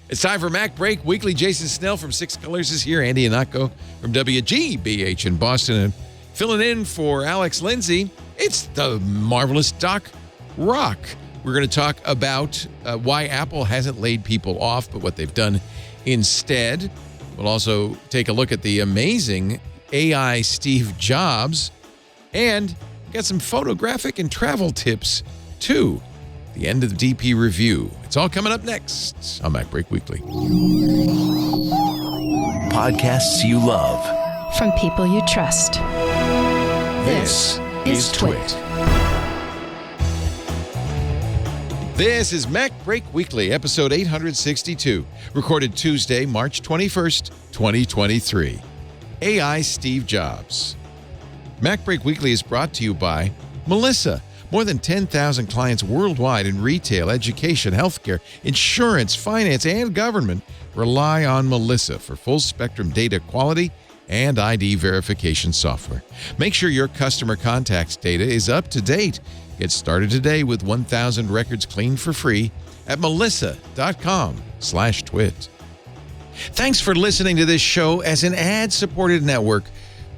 It's time for MacBreak Weekly. Jason Snell from Six Colors is here. Andy Ihnatko from WGBH in Boston. And filling in for Alex Lindsay, it's the marvelous Doc Rock. We're going to talk about why Apple hasn't laid people off, but what they've done instead. We'll also take a look at the amazing AI Steve Jobs. And we got some photographic and travel tips, too. The end of the DP review. It's all coming up next on MacBreak Weekly. Podcasts you love. From people you trust. This is TWiT. This is MacBreak Weekly, episode 862, recorded Tuesday, March 21st, 2023. AI Steve Jobs. MacBreak Weekly is brought to you by Melissa. More than 10,000 clients worldwide in retail, education, healthcare, insurance, finance, and government rely on Melissa for full-spectrum data quality and ID verification software. Make sure your customer contacts data is up to date. Get started today with 1,000 records cleaned for free at melissa.com/twit. Thanks for listening to this show. As an ad-supported network,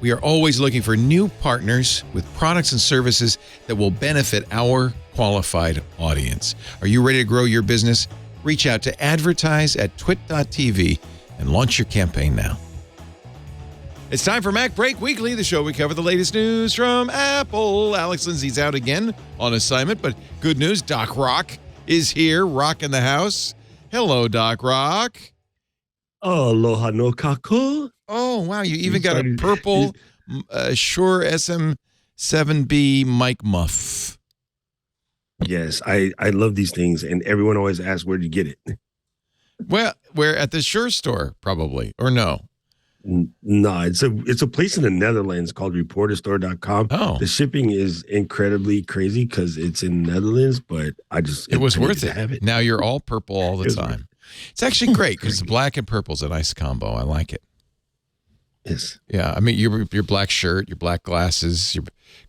we are always looking for new partners with products and services that will benefit our qualified audience. Are you ready to grow your business? Reach out to advertise@twit.tv and launch your campaign now. It's time for MacBreak Weekly, the show we cover the latest news from Apple. Alex Lindsay's out again on assignment, but good news, Doc Rock is here, rocking the house. Hello, Doc Rock. Aloha no kako. Oh, wow. You even got a purple Shure SM7B mic muff. Yes, I love these things, and everyone always asks, where'd you get it? Well, we're at the Shure store, probably, or no? No, it's a place in the Netherlands called reporterstore.com. Oh. The shipping is incredibly crazy because it's in the Netherlands, but it was worth it. Have it. Now you're all purple all the time. It's actually great because the black and purple's a nice combo. I like it. Yes. Yeah, I mean, your black shirt, your black glasses, your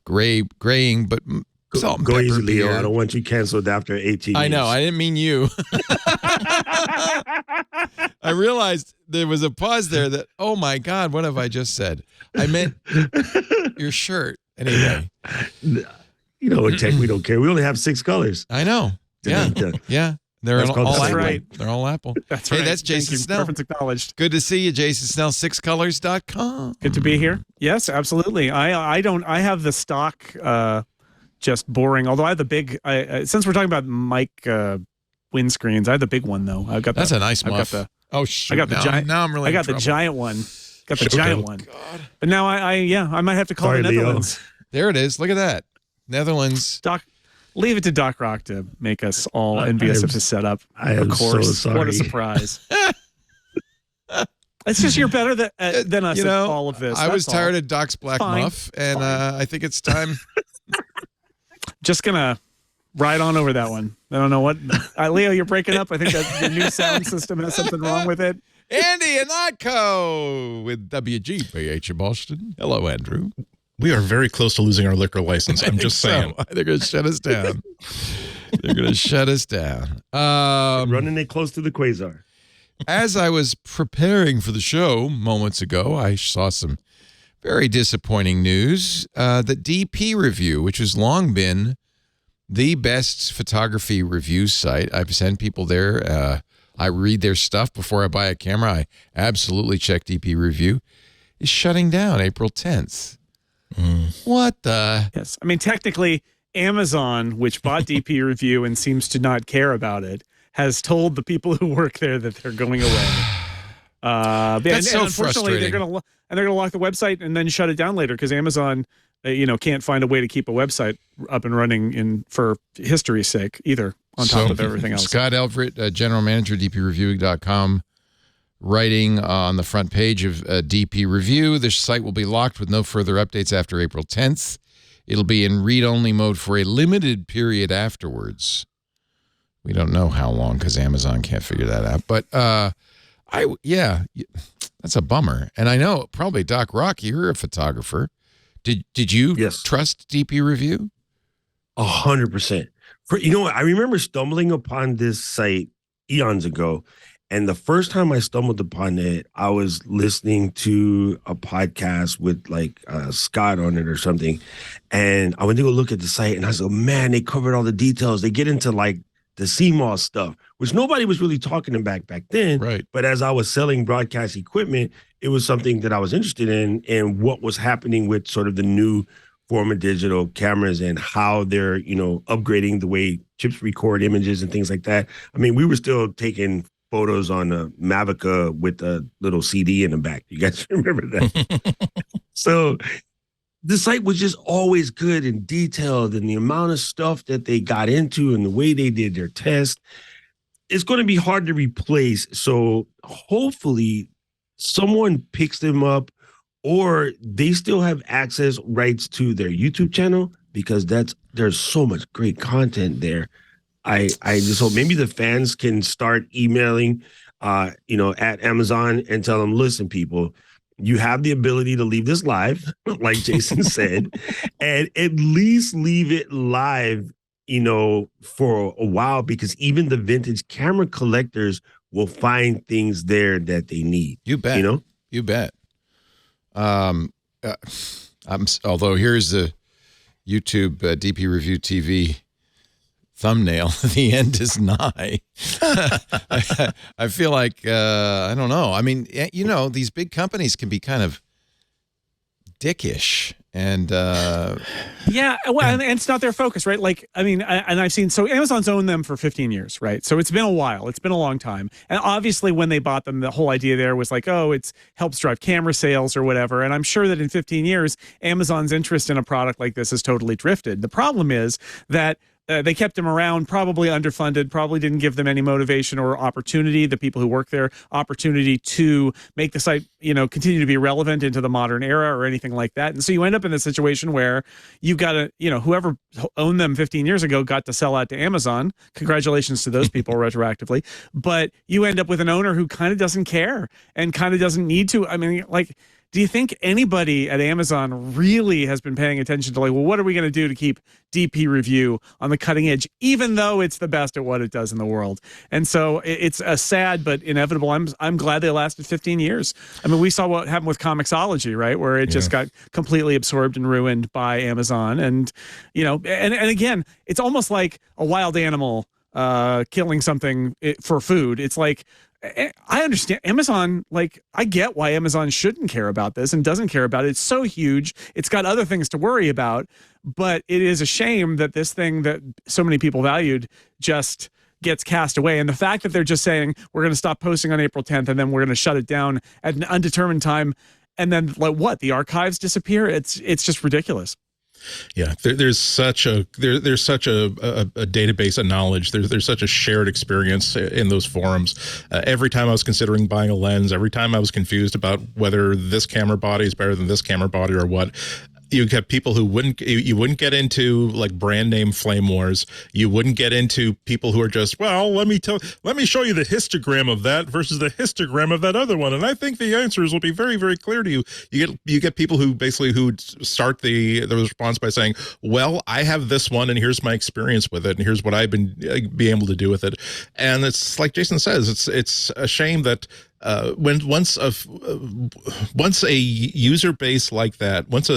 graying, but salt and go pepper easy, Leo. beard. I don't want you canceled after 18 years. I know. I didn't mean you. I realized there was a pause there that, oh, my God, what have I just said? I meant your shirt. Anyway. You know, in tech, we don't care. We only have 6 colors. I know. Yeah. Yeah. They're all Apple. Right. They're all Apple. That's right. Hey, that's Jason Snell. Perfect acknowledged. Good to see you, Jason Snell, sixcolors.com. Good to be here. Yes, absolutely. I have the stock, just boring. Although I have the big. Since we're talking about mic windscreens, I have the big one though. That's a nice muff. I got the giant. Now I'm really. I got the giant one. Got the giant one. God. But now I might have to call the Netherlands. Leo. There it is. Look at that, Netherlands. Doc. Leave it to Doc Rock to make us all envious of his setup. I am of course. so sorry. What a surprise. It's just you're better than us at all of this. I was tired of Doc's black muff, and I think it's time. Just going to ride on over that one. I don't know what. Leo, you're breaking up. I think that your new sound system has something wrong with it. Andy Ihnatko with WGBH in Boston. Hello, Andrew. We are very close to losing our liquor license. I'm just saying. So. They're going to shut us down. They're going to shut us down. Running it close to the quasar. As I was preparing for the show moments ago, I saw some very disappointing news. The DP Review, which has long been the best photography review site. I've sent people there. I read their stuff before I buy a camera. I absolutely check DP Review. Is shutting down April 10th. What the? Yes. I mean, technically, Amazon, which bought DP Review and seems to not care about it, has told the people who work there that they're going away. That's so unfortunately, they're going to lock the website and then shut it down later because Amazon, can't find a way to keep a website up and running for history's sake either. On top of everything else. Scott Elfrett, general manager, dpreviewing.com. Writing on the front page of DP Review, the site will be locked with no further updates after April 10th. It'll be in read-only mode for a limited period afterwards. We don't know how long because Amazon can't figure that out. But, that's a bummer. And I know probably, Doc Rock, you're a photographer. Did you trust DP Review? 100%. You know what? I remember stumbling upon this site eons ago. And the first time I stumbled upon it, I was listening to a podcast with like Scott on it or something. And I went to go look at the site and I was like, man, they covered all the details. They get into like the CMOS stuff, which nobody was really talking about back then. Right. But as I was selling broadcast equipment, it was something that I was interested in and what was happening with sort of the new form of digital cameras and how they're, upgrading the way chips record images and things like that. I mean, we were still taking photos on a Mavica with a little CD in the back. You guys remember that? So the site was just always good and detailed, and the amount of stuff that they got into and the way they did their test, it's going to be hard to replace. So hopefully someone picks them up, or they still have access rights to their YouTube channel, because there's so much great content there. I just hope maybe the fans can start emailing, at Amazon and tell them, listen, people, you have the ability to leave this live, like Jason said, and at least leave it live, for a while, because even the vintage camera collectors will find things there that they need. You bet. You bet. Although here's the YouTube DP Review TV thumbnail, the end is nigh. I feel like, I don't know. I mean, these big companies can be kind of dickish. And yeah, well, and it's not their focus, right? Like, I mean, and I've seen, so Amazon's owned them for 15 years, right? So it's been a while. It's been a long time. And obviously when they bought them, the whole idea there was like, oh, it's helps drive camera sales or whatever. And I'm sure that in 15 years, Amazon's interest in a product like this has totally drifted. The problem is that they kept them around, probably underfunded, probably didn't give them any motivation or opportunity, the people who work there, opportunity to make the site, continue to be relevant into the modern era or anything like that. And so you end up in a situation where you've got to, whoever owned them 15 years ago got to sell out to Amazon. Congratulations to those people retroactively. But you end up with an owner who kind of doesn't care and kind of doesn't need to. I mean, like, do you think anybody at Amazon really has been paying attention to like, well, what are we going to do to keep DP Review on the cutting edge, even though it's the best at what it does in the world? And so it's a sad but inevitable. I'm glad they lasted 15 years. I mean, we saw what happened with Comixology, right, where it just got completely absorbed and ruined by Amazon. And and again, it's almost like a wild animal killing something for food. It's like, I understand Amazon, like, I get why Amazon shouldn't care about this and doesn't care about it. It's so huge. It's got other things to worry about, but it is a shame that this thing that so many people valued just gets cast away. And the fact that they're just saying, we're going to stop posting on April 10th and then we're going to shut it down at an undetermined time. And then like what? The archives disappear. It's just ridiculous. Yeah, there's such a database of knowledge. There's such a shared experience in those forums. Every time I was considering buying a lens, every time I was confused about whether this camera body is better than this camera body or what, you have people who you wouldn't get into like brand name flame wars. You wouldn't get into people who are just, well, let me show you the histogram of that versus the histogram of that other one, and I think the answers will be very, very clear to you. You get people who start the response by saying, well, I have this one and here's my experience with it and here's what I've been able to do with it. And it's like Jason says, it's a shame that once a user base like that, once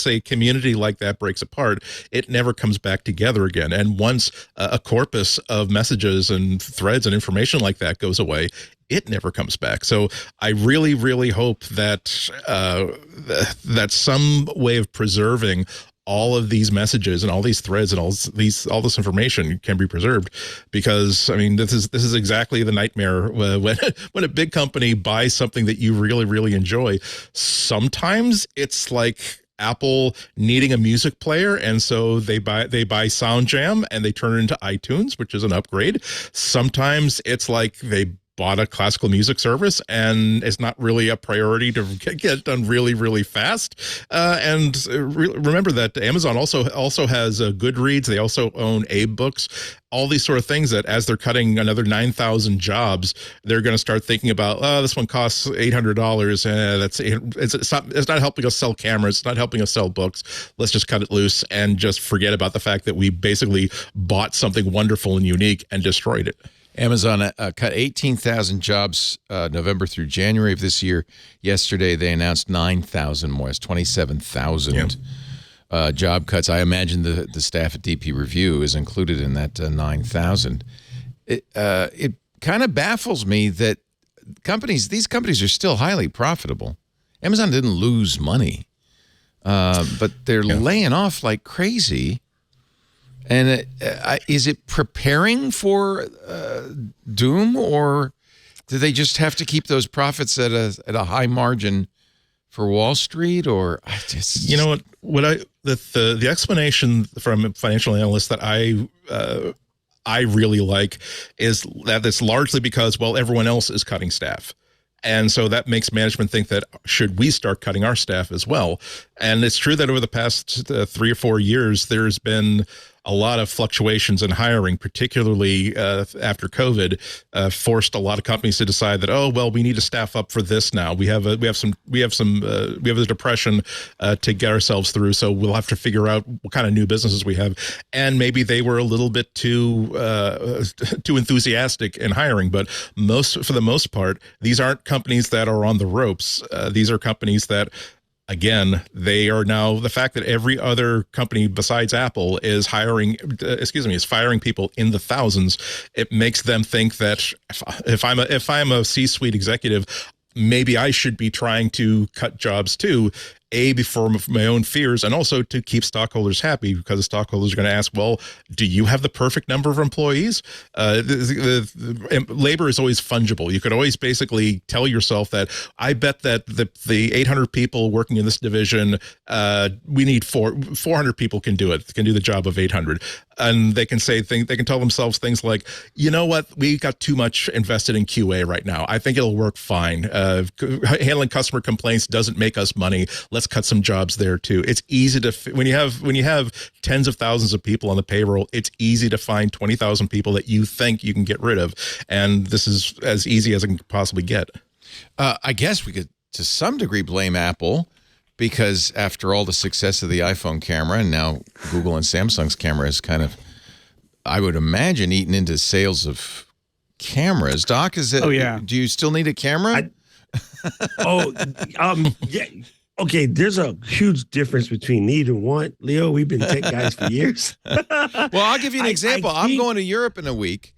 a community like that breaks apart, it never comes back together again. And once a corpus of messages and threads and information like that goes away, it never comes back. So I really, really hope that that some way of preserving all of these messages and all these threads and all this information can be preserved, because I mean this is exactly the nightmare when a big company buys something that you really, really enjoy. Sometimes it's like Apple needing a music player, and so they buy SoundJam and they turn it into iTunes, which is an upgrade. Sometimes it's like they bought a classical music service and it's not really a priority to get done really, really fast. And remember that Amazon also has Goodreads. They also own Abe Books. All these sort of things that as they're cutting another 9,000 jobs, they're going to start thinking about, oh, this one costs $800. It's not helping us sell cameras. It's not helping us sell books. Let's just cut it loose and just forget about the fact that we basically bought something wonderful and unique and destroyed it. Amazon cut 18,000 jobs November through January of this year. Yesterday, they announced 9,000 more. It's 27,000 job cuts. I imagine the staff at DP Review is included in that 9,000. It kind of baffles me that these companies are still highly profitable. Amazon didn't lose money, but they're laying off like crazy. And is it preparing for doom, or do they just have to keep those profits at a high margin for Wall Street? Or you know what the explanation from financial analysts that I really like is that it's largely because, well, everyone else is cutting staff. And so that makes management think that should we start cutting our staff as well? And it's true that over the past 3 or 4 years, there's been a lot of fluctuations in hiring, particularly after COVID, forced a lot of companies to decide that, oh, well, we need to staff up for this now. We have a depression to get ourselves through, so we'll have to figure out what kind of new businesses we have. And maybe they were a little bit too enthusiastic in hiring, but for the most part, these aren't companies that are on the ropes. These are companies that, again, they are now, the fact that every other company besides Apple is firing people in the thousands, it makes them think that if I'm a C-suite executive, maybe I should be trying to cut jobs too. For my own fears, and also to keep stockholders happy, because the stockholders are going to ask, well, do you have the perfect number of employees? Labor is always fungible. You could always basically tell yourself that I bet that the 800 people working in this division, we need 400 people can do it, can do the job of 800. And they can tell themselves things like, you know what, we got too much invested in QA right now. I think it'll work fine. Handling customer complaints doesn't make us money. Let's cut some jobs there too. It's easy to, when you have tens of thousands of people on the payroll, it's easy to find 20,000 people that you think you can get rid of. And this is as easy as it can possibly get. I guess we could, to some degree, blame Apple, because after all the success of the iPhone camera, and now Google and Samsung's camera is kind of, I would imagine, eaten into sales of cameras. Doc, is it? Oh, yeah. Do you still need a camera? Yeah. Okay, there's a huge difference between need and want. Leo, we've been tech guys for years. Well, I'll give you an example. I'm going to Europe in a week,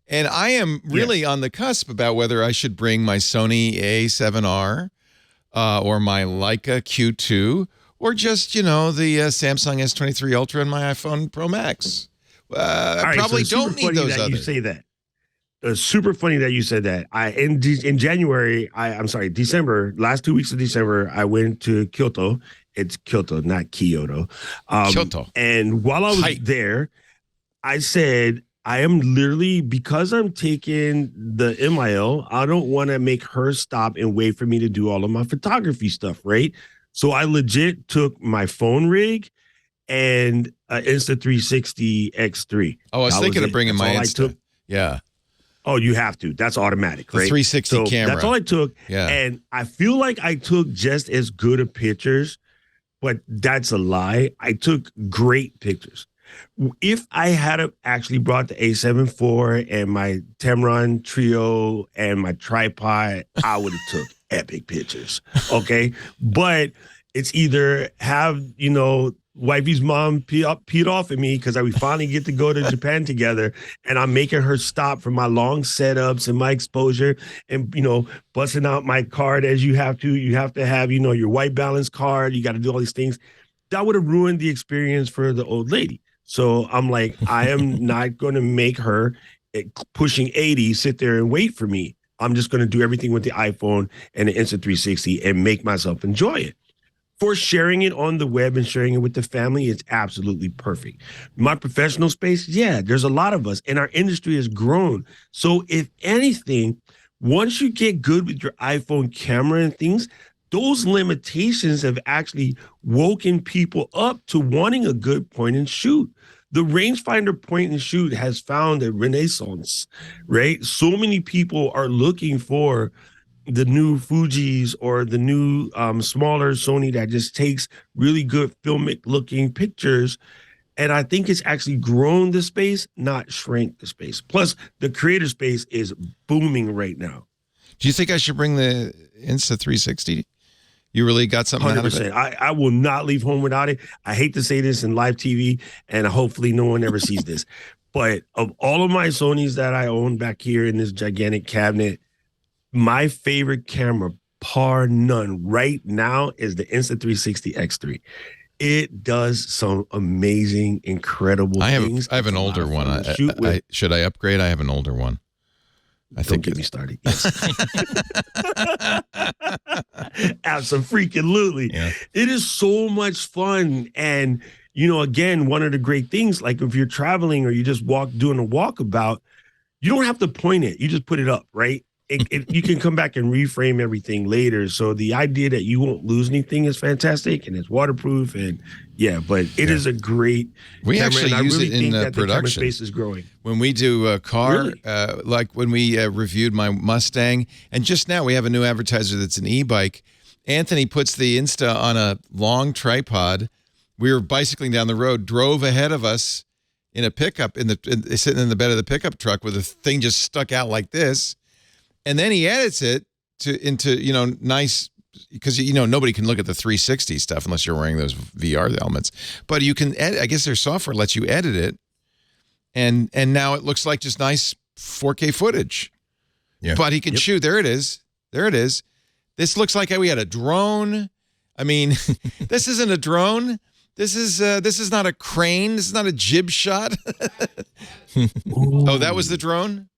and I am really on the cusp about whether I should bring my Sony A7R or my Leica Q2, or just, the Samsung S23 Ultra and my iPhone Pro Max. I probably don't need those others. You say that. It's super funny that you said that. December, last 2 weeks of December, I went to Kyoto. It's Kyoto, not Kyoto. Kyoto. And while I was there, I said, I am literally, because I'm taking the MIL, I don't want to make her stop and wait for me to do all of my photography stuff, right? So I legit took my phone rig and Insta360 X3. Oh, I was thinking of bringing my Insta. Yeah. Oh, you have to. That's automatic, right? The 360 camera. That's all I took. Yeah. And I feel like I took just as good of pictures, but that's a lie. I took great pictures. If I had actually brought the A7 IV and my Tamron Trio and my tripod, I would have took epic pictures. Okay. But it's either have, wifey's mom peed off at me because we finally get to go to Japan together, and I'm making her stop for my long setups and my exposure, and busting out my card as you have to. You have to have your white balance card. You got to do all these things. That would have ruined the experience for the old lady. So I'm like, I am not going to make her pushing 80 sit there and wait for me. I'm just going to do everything with the iPhone and the Insta360 and make myself enjoy it. For sharing it on the web and sharing it with the family, it's absolutely perfect. My professional space, there's a lot of us, and our industry has grown. So if anything, once you get good with your iPhone camera and things, those limitations have actually woken people up to wanting a good point and shoot. The rangefinder point and shoot has found a renaissance, right? So many people are looking for the new Fujis or the new smaller Sony that just takes really good filmic looking pictures. And I think it's actually grown the space, not shrank the space. Plus, the creator space is booming right now. Do you think I should bring the Insta360? You really got something out of it? 100%. I will not leave home without it. I hate to say this in live TV, and hopefully no one ever sees this. But of all of my Sonys that I own back here in this gigantic cabinet, my favorite camera, par none, right now is the Insta360 X3. It does some amazing, incredible things. I have an older one. Should I upgrade? I have an older one. Don't get me started. Yes. Absolutely. Yeah. It is so much fun. And, again, one of the great things, like if you're traveling or you just doing a walkabout, you don't have to point it. You just put it up, right? You can come back and reframe everything later. So the idea that you won't lose anything is fantastic, and it's waterproof, and but it is a great. We camera, actually use it in the production. camera space is growing when we do a car, really? like when we reviewed my Mustang, and just now we have a new advertiser that's an e-bike. Anthony puts the Insta on a long tripod. We were bicycling down the road, drove ahead of us in a pickup, sitting in the bed of the pickup truck with a thing just stuck out like this. And then he edits it into nice, because nobody can look at the 360 stuff unless you're wearing those VR elements. But you can edit. I guess their software lets you edit it, and now it looks like just nice 4K footage. Yeah. But he can shoot. There it is. There it is. This looks like we had a drone. I mean, this isn't a drone. This is not a crane. This is not a jib shot. Oh, that was the drone?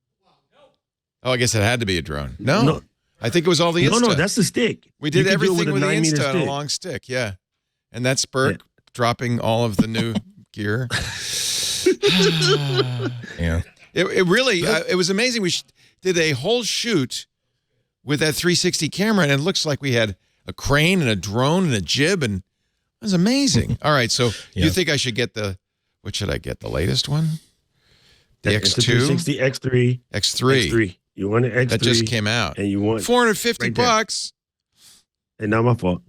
Oh, I guess it had to be a drone. No. I think it was all the Insta. No, that's the stick. We did everything with the Insta on a long stick, yeah. And that's Burke dropping all of the new gear. Yeah. It really, it was amazing. We did a whole shoot with that 360 camera, and it looks like we had a crane and a drone and a jib, and it was amazing. All right, so you think I should get what should I get, the latest one? The X2? X360, X3. X3. You want an X3. That just came out. And you want $450. And not my fault.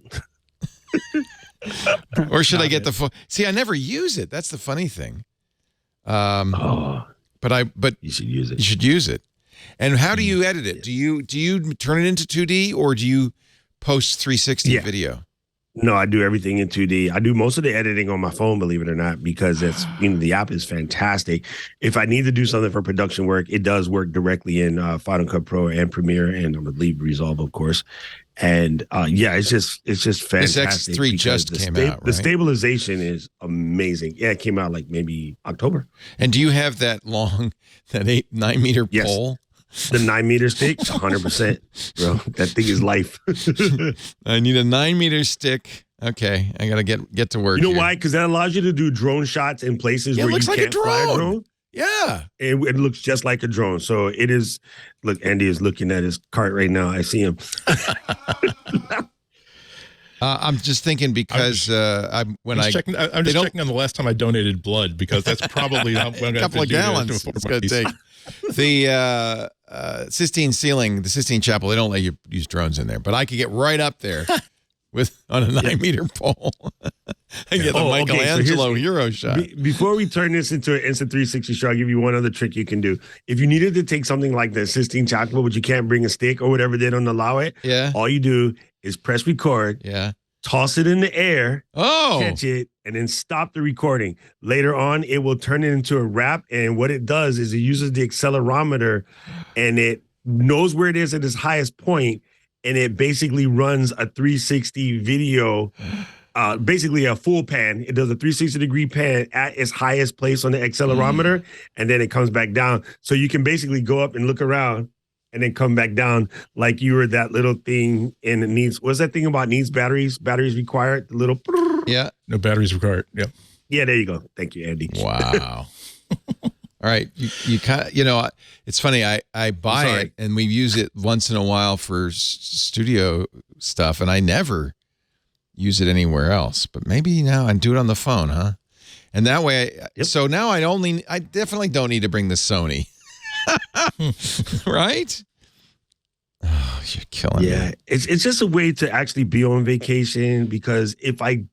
Or should I get the full? See, I never use it. That's the funny thing. But you should use it. You should use it. And how do you edit it? Do you turn it into 2D, or do you post 360 video? No, I do everything in 2D. I do most of the editing on my phone, believe it or not, because it's the app is fantastic. If I need to do something for production work, it does work directly in Final Cut Pro and Premiere, and I would leave Resolve, of course. And it's just fantastic. This X3 just came out, right? The stabilization is amazing. Yeah, it came out like maybe October. And do you have that 9 meter pole? The 9 meter stick, 100%, bro. That thing is life. I need a 9 meter stick. Okay, I gotta get to work. You know why? Because that allows you to do drone shots in places where you can't fly a drone. Yeah, and it looks just like a drone. So it is. Look, Andy is looking at his cart right now. I see him. I'm just thinking because I'm just checking on the last time I donated blood, because that's probably a couple of gallons it's going to take. The Sistine Ceiling, the Sistine Chapel, they don't let you use drones in there, but I could get right up there on a 9 meter pole. I get the Michelangelo hero shot. Before we turn this into an Insta360 show, I'll give you one other trick you can do. If you needed to take something like the Sistine Chapel, but you can't bring a stick or whatever, they don't allow it. Yeah. All you do is press record. Yeah. Toss it in the air, catch it, and then stop the recording. Later on, it will turn it into a wrap, and what it does is it uses the accelerometer, and it knows where it is at its highest point, and it basically runs a 360 video, basically a full pan. It does a 360-degree pan at its highest place on the accelerometer, and then it comes back down. So you can basically go up and look around, and then come back down like you were that little thing in needs. What's that thing about needs batteries? Batteries required. The little. Yeah. No batteries required. Yep. Yeah, there you go. Thank you, Andy. Wow. All right. You kind of, it's funny. I buy it and we use it once in a while for studio stuff, and I never use it anywhere else. But maybe now I do it on the phone, huh? And that way, so now I definitely don't need to bring the Sony. Right? Oh, You're killing me. It's just a way to actually be on vacation, because if I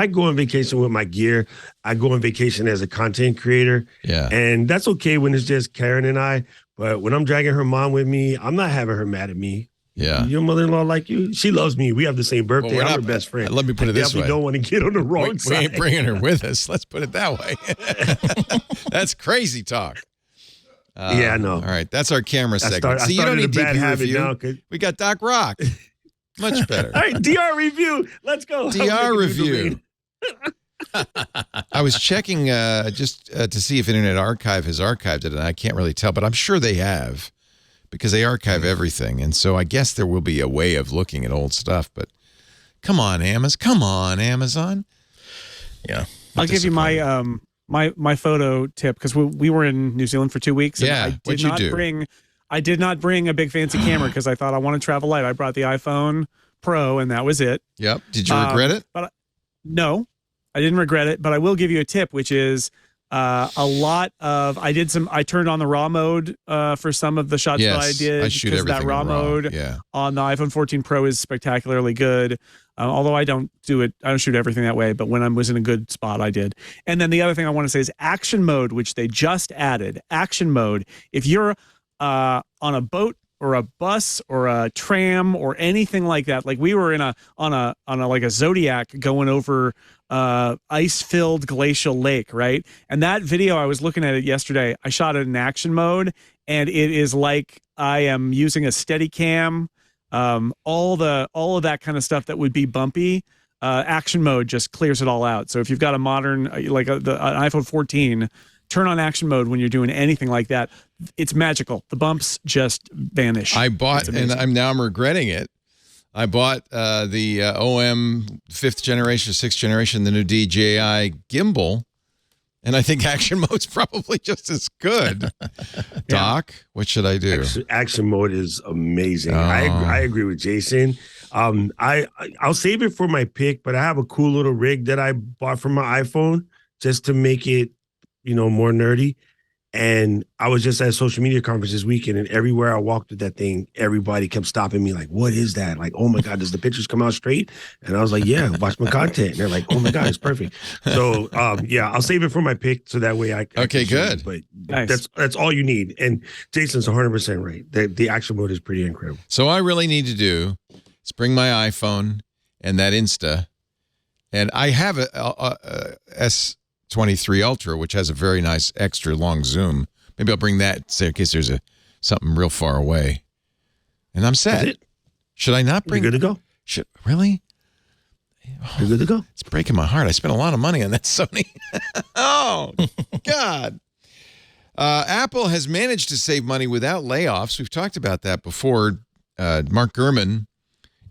go on vacation with my gear, I go on vacation as a content creator. Yeah. And that's okay when it's just Karen and I. But when I'm dragging her mom with me, I'm not having her mad at me. Yeah. Your mother-in-law like you? She loves me. We have the same birthday. Well, I'm her best friend. Let me put it this way. I don't want to get on the wrong side. We ain't bringing her with us. Let's put it that way. That's crazy talk. Yeah, I know. All right. That's our camera segment. See, you don't need a bad DP habit review. now. We got Doc Rock. Much better. All right, DR review. Let's go. DR review. I was checking just to see if Internet Archive has archived it, and I can't really tell, but I'm sure they have, because they archive everything. And so I guess there will be a way of looking at old stuff. But come on, Amazon. Come on, Amazon. Yeah. I'll give you my my photo tip, because we were in New Zealand for 2 weeks. Yeah. And What'd you do? I did not bring a big fancy camera, because I thought I want to travel light. I brought the iPhone Pro, and that was it. Yep. Did you regret it? But no, I didn't regret it. But I will give you a tip, which is a lot of I turned on the RAW mode for some of the shots that I did. I shoot everything that RAW in mode Yeah. on the iPhone 14 Pro is spectacularly good. Although I don't shoot everything that way, but when I was in a good spot, I did. And then the other thing I want to say is action mode, which they just added. Action mode. If you're on a boat or a bus or a tram or anything like that, like we were on a like a Zodiac going over ice-filled glacial lake, right? And that video, I was looking at it yesterday. I shot it in action mode, and it is like I am using a Steadicam. All of that kind of stuff that would be bumpy, action mode just clears it all out. So if you've got a modern, like an iPhone 14, turn on action mode when you're doing anything like that. It's magical. The bumps just vanish. I bought, and I'm regretting it. I bought the OM 5th generation, 6th generation, the new DJI gimbal, and I think action mode's probably just as good. Doc, what should I do? Action mode is amazing. Oh. I agree with Jason. I'll save it for my pick, but I have a cool little rig that I bought for my iPhone just to make it, more nerdy. And I was just at a social media conference this weekend, and everywhere I walked with that thing, everybody kept stopping me like, what is that? Like, oh my God, does the pictures come out straight? And I was like, yeah, watch my content. And they're like, oh my God, it's perfect. So I'll save it for my pick, so that way I okay, good. But nice. that's all you need. And Jason's 100% right. The action mode is pretty incredible. So all I really need to do is bring my iPhone and that Insta, and I have a S23 Ultra, which has a very nice extra long zoom. Maybe I'll bring that in case there's something real far away, and I'm set. That's it. Should I not bring? You're good to go. Really? You're good to go. It's breaking my heart. I spent a lot of money on that Sony. Oh, God. Apple has managed to save money without layoffs. We've talked about that before. Mark Gurman,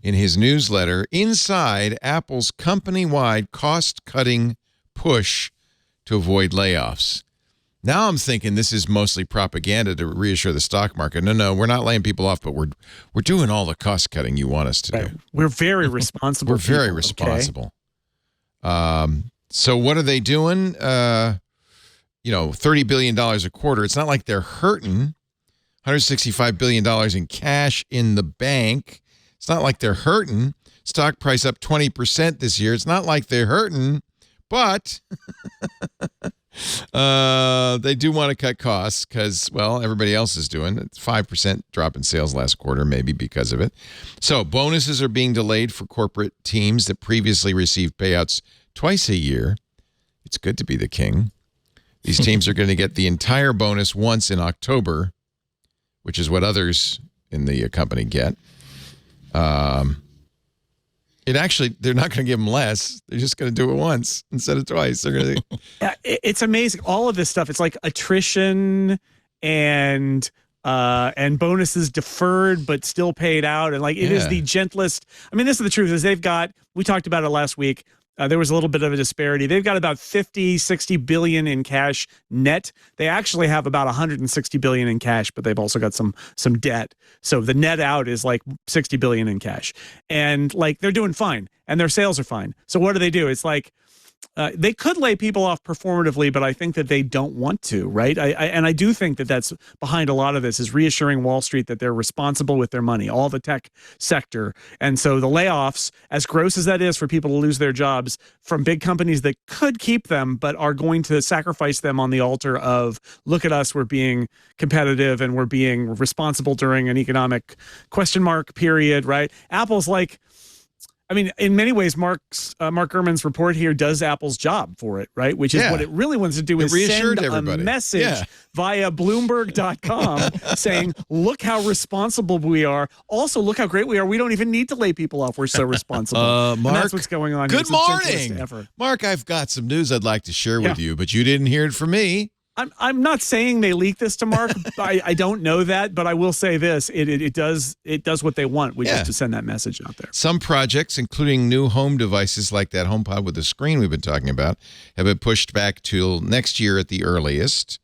in his newsletter, Inside Apple's company-wide cost-cutting push to avoid layoffs. Now I'm thinking this is mostly propaganda to reassure the stock market. No, we're not laying people off, but we're doing all the cost cutting you want us to do. We're very responsible. We're very responsible. Okay? So what are they doing? $30 billion a quarter. It's not like they're hurting. $165 billion in cash in the bank. It's not like they're hurting. Stock price up 20% this year. It's not like they're hurting. But they do want to cut costs because, well, everybody else is doing it. 5% drop in sales last quarter, maybe because of it. So bonuses are being delayed for corporate teams that previously received payouts twice a year. It's good to be the king. These teams are going to get the entire bonus once in October, which is what others in the company get. They're not going to give them less. They're just going to do it once instead of twice. They're going to. Yeah, it's amazing. All of this stuff. It's like attrition and bonuses deferred but still paid out, and like it is the gentlest. I mean, this is the truth. Is we talked about it last week. There was a little bit of a disparity. They've got about 60 billion in cash net. They actually have about 160 billion in cash, but they've also got some debt. So the net out is like 60 billion in cash. And like they're doing fine and their sales are fine. So what do? It's like they could lay people off performatively, but I think that they don't want to, right? I do think that that's behind a lot of this, is reassuring Wall Street that they're responsible with their money, all the tech sector. And so the layoffs, as gross as that is for people to lose their jobs from big companies that could keep them, but are going to sacrifice them on the altar of, look at us, we're being competitive and we're being responsible during an economic question mark period, right? Apple's like, I mean, in many ways, Mark Gurman's report here does Apple's job for it, right? Which is what it really wants to do, is send a message via Bloomberg.com saying, look how responsible we are. Also, look how great we are. We don't even need to lay people off. We're so responsible. Mark, and that's what's going on. Good morning. Mark, I've got some news I'd like to share with you, but you didn't hear it from me. I'm not saying they leaked this to Mark. I don't know that, but I will say this: it does what they want, which is to send that message out there. Some projects, including new home devices like that HomePod with the screen we've been talking about, have been pushed back till next year at the earliest.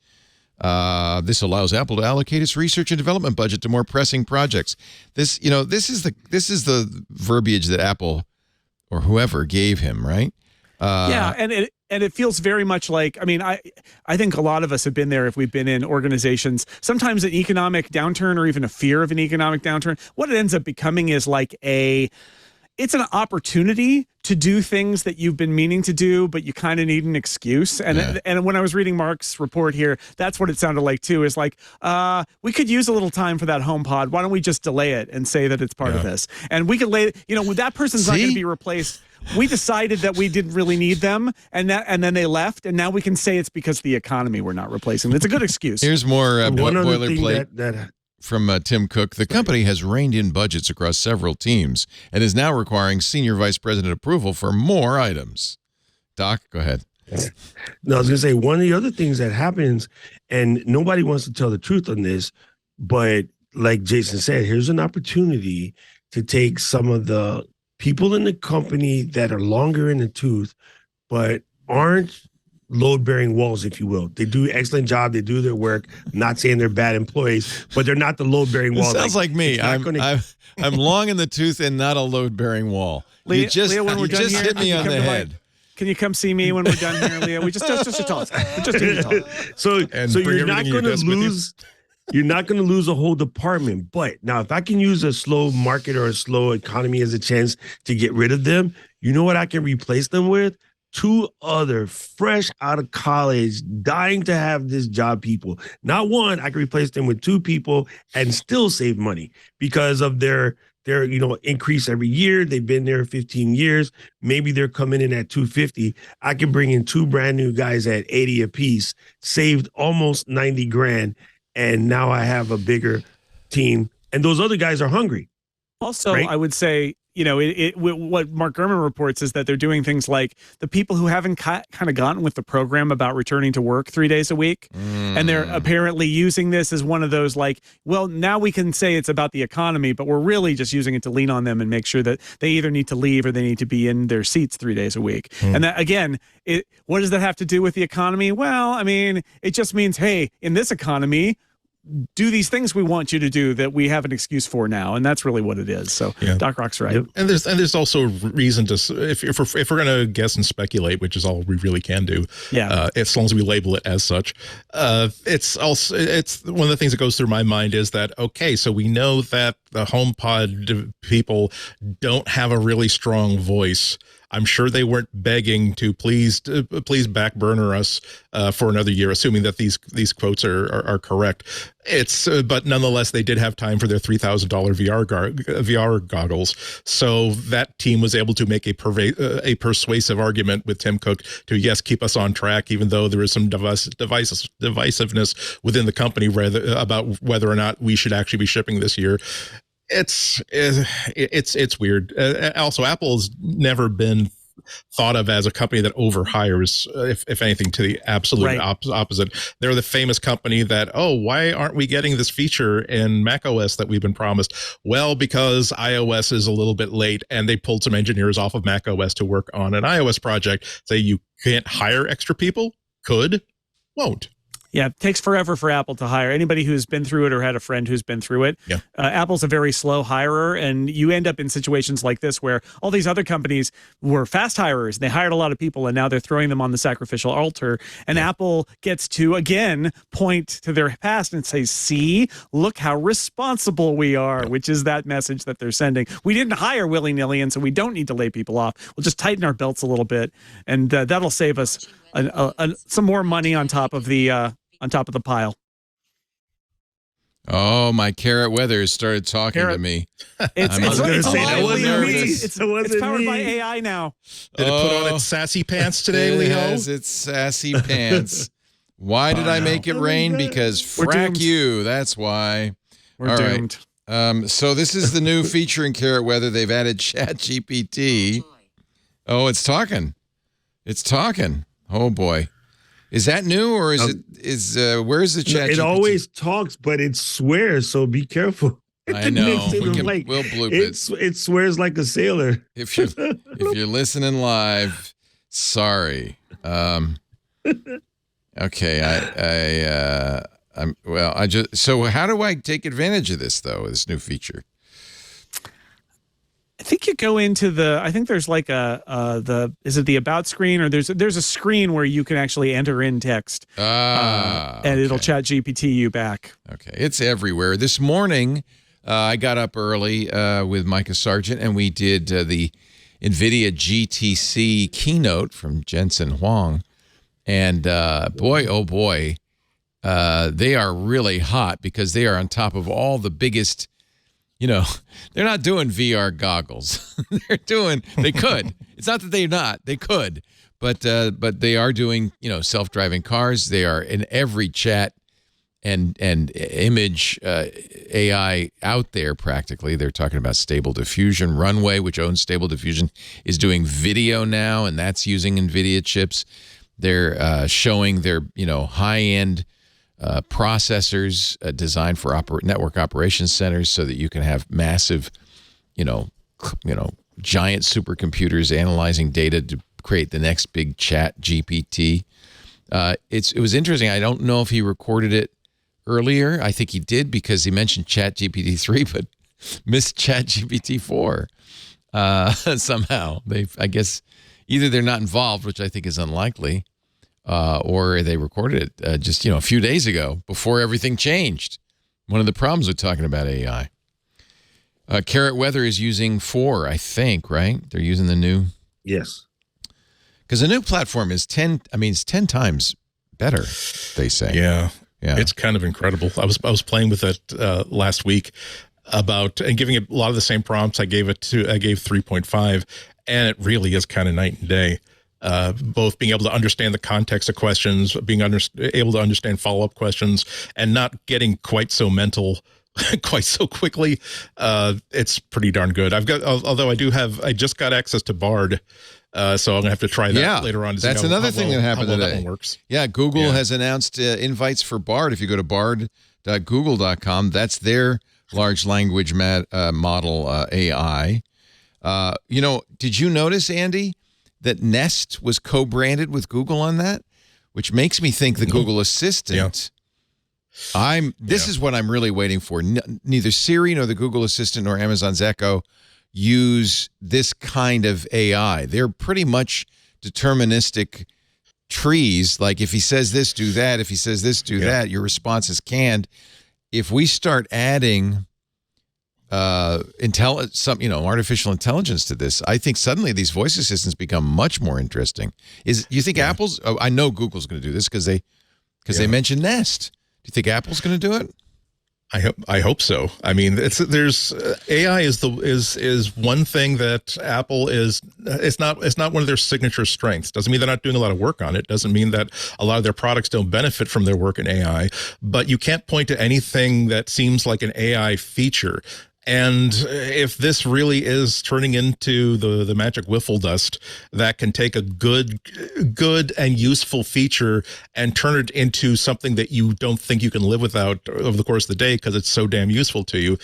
This allows Apple to allocate its research and development budget to more pressing projects. This is the verbiage that Apple or whoever gave him, right? And it feels very much like, I mean, I think a lot of us have been there if we've been in organizations, sometimes an economic downturn or even a fear of an economic downturn. What it ends up becoming is like it's an opportunity to do things that you've been meaning to do, but you kind of need an excuse. And when I was reading Mark's report here, that's what it sounded like too, is like, we could use a little time for that HomePod. Why don't we just delay it and say that it's part of this? And we could that person's not going to be replaced. We decided that we didn't really need them, and then they left, and now we can say it's because of the economy we're not replacing them. It's a good excuse. Here's more boilerplate from Tim Cook. The company has reined in budgets across several teams and is now requiring senior vice president approval for more items. Doc, go ahead. No, I was going to say, one of the other things that happens, and nobody wants to tell the truth on this, but like Jason said, here's an opportunity to take some of the people in the company that are longer in the tooth, but aren't load-bearing walls, if you will. They do an excellent job. They do their work. I'm not saying they're bad employees, but they're not the load-bearing wall. Sounds like me. I'm long in the tooth and not a load-bearing wall. Leah, you just hit me on the head. Can you come see me when we're done here, Leah? We just a talk. Just a talk. So you're not going to lose. You're not going to lose a whole department. But now, if I can use a slow market or a slow economy as a chance to get rid of them, you know what I can replace them with? 2 other fresh out of college, dying to have this job people. Not one, I can replace them with 2 people and still save money because of their increase every year. They've been there 15 years. Maybe they're coming in at 250. I can bring in 2 brand new guys at 80 apiece, saved almost 90 grand. And now I have a bigger team, and those other guys are hungry. Also, right? I would say, what Mark Gurman reports is that they're doing things like the people who haven't kind of gotten with the program about returning to work 3 days a week. And they're apparently using this as one of those like, well, now we can say it's about the economy, but we're really just using it to lean on them and make sure that they either need to leave or they need to be in their seats 3 days a week. And that, again, what does that have to do with the economy? Well, I mean, it just means, hey, in this economy, do these things we want you to do that we have an excuse for now, and that's really what it is. So Doc Rock's right. And there's also reason to, if we're going to guess and speculate, which is all we really can do, as long as we label it as such. It's one of the things that goes through my mind is that, okay, so we know that the HomePod people don't have a really strong voice. I'm sure they weren't begging to please back burner us for another year, assuming that these quotes are correct. But nonetheless, they did have time for their $3,000 VR goggles. So that team was able to make a persuasive argument with Tim Cook to keep us on track, even though there is some divisiveness within the company about whether or not we should actually be shipping this year. It's weird. Also, Apple's never been thought of as a company that overhires, if anything, to the absolute opposite. They're the famous company that, why aren't we getting this feature in macOS that we've been promised? Well, because iOS is a little bit late, and they pulled some engineers off of macOS to work on an iOS project. Say you can't hire extra people? Could, won't. Yeah, it takes forever for Apple to hire. Anybody who's been through it or had a friend who's been through it, Yeah. Apple's a very slow hirer, and you end up in situations like this where all these other companies were fast hirers. They hired a lot of people, and now they're throwing them on the sacrificial altar. And Apple gets to, again, point to their past and say, see, look how responsible we are, which is that message that they're sending. We didn't hire willy-nilly, and so we don't need to lay people off. We'll just tighten our belts a little bit, and that'll save us some more money on top of the pile. Oh, my carrot weather started talking to me. It's powered me. by AI now. Did it put on its sassy pants today, It Leo? has its sassy pants. Why did I make it rain? Because frack you. That's why. We're All right. doomed. So this is the new feature in Carrot Weather. They've added ChatGPT. Oh, it's talking. It's talking. Oh boy. Is that new, or is where's the ChatGPT? It always talks, but it swears, so be careful. I know. We'll bloop it. It swears like a sailor. If you're listening live, sorry. Okay, so how do I take advantage of this though? This new feature. I think you go into I think there's like is it the about screen, or there's a screen where you can actually enter in text, and it'll chat GPT you back. Okay, it's everywhere. This morning, I got up early with Micah Sargent, and we did the NVIDIA GTC keynote from Jensen Huang, and boy, oh boy, they are really hot because they are on top of all the biggest. They're not doing VR goggles. They could. It's not that they're not. They could. But they are doing, self-driving cars. They are in every chat and image AI out there practically. They're talking about Stable Diffusion. Runway, which owns Stable Diffusion, is doing video now, and that's using NVIDIA chips. They're showing their, high-end processors designed for network operations centers so that you can have massive, giant supercomputers analyzing data to create the next big chat GPT. It was interesting. I don't know if he recorded it earlier. I think he did because he mentioned chat GPT 3, but missed chat GPT 4 somehow. I guess either they're not involved, which I think is unlikely, or they recorded it just a few days ago before everything changed. One of the problems with talking about AI. Carrot Weather is using 4, I think, right? They're using the new. Yes. Because the new platform is 10. I mean, it's 10 times better. They say. Yeah. It's kind of incredible. I was playing with it last week and giving it a lot of the same prompts. I gave 3.5, and it really is kind of night and day. Both being able to understand the context of questions, being able to understand follow-up questions, and not getting quite so mental quite so quickly. It's pretty darn good. Although I just got access to Bard, so I'm gonna have to try that later on. That's another thing that happened today. That one works. Yeah, Google has announced invites for Bard. If you go to bard.google.com, that's their large language model AI. Did you notice, Andy, that Nest was co-branded with Google on that, which makes me think the Google Assistant. This is what I'm really waiting for. Neither Siri nor the Google Assistant nor Amazon's Echo use this kind of AI. They're pretty much deterministic trees. Like if he says this, do that. If he says this, do that. Your response is canned. If we start adding artificial intelligence to this, I think suddenly these voice assistants become much more interesting. You think Apple's? Oh, I know Google's going to do this because they mentioned Nest. Do you think Apple's going to do it? I hope so. I mean, AI is one thing that Apple is. It's not one of their signature strengths. Doesn't mean they're not doing a lot of work on it. Doesn't mean that a lot of their products don't benefit from their work in AI. But you can't point to anything that seems like an AI feature. And if this really is turning into the magic wiffle dust that can take a good and useful feature and turn it into something that you don't think you can live without over the course of the day because it's so damn useful to you,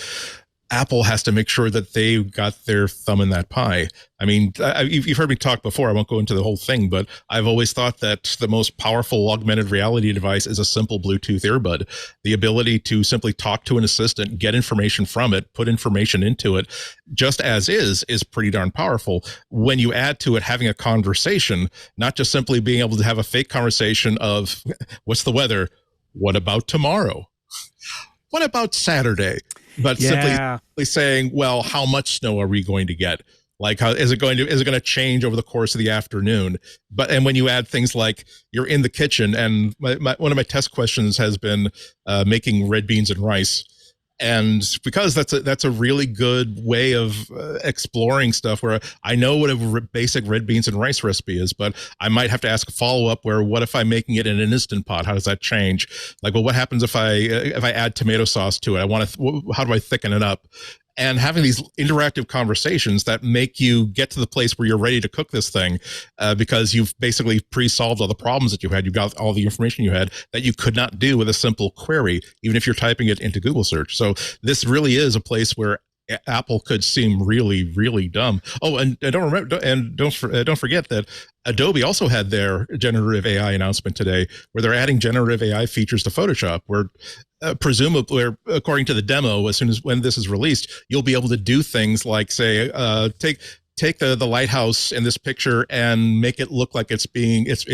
Apple has to make sure that they've got their thumb in that pie. I mean, you've heard me talk before. I won't go into the whole thing, but I've always thought that the most powerful augmented reality device is a simple Bluetooth earbud. The ability to simply talk to an assistant, get information from it, put information into it, just as is pretty darn powerful. When you add to it having a conversation, not just simply being able to have a fake conversation of what's the weather? What about tomorrow? What about Saturday? But simply saying, well, how much snow are we going to get? Like, how is it going to change over the course of the afternoon? And when you add things like you're in the kitchen, and one of my test questions has been making red beans and rice. And because that's a really good way of exploring stuff where I know what a basic red beans and rice recipe is, but I might have to ask a follow up where, what if I'm making it in an Instant Pot? How does that change? Like, well, what happens if I add tomato sauce to it? How do I thicken it up? And having these interactive conversations that make you get to the place where you're ready to cook this thing because you've basically pre-solved all the problems that you had. You got all the information you had that you could not do with a simple query, even if you're typing it into Google search. So this really is a place where Apple could seem really, really dumb. Oh, and don't forget that Adobe also had their generative AI announcement today, where they're adding generative AI features to Photoshop, where presumably, according to the demo, when this is released, you'll be able to do things like, say, take the lighthouse in this picture and make it look like it's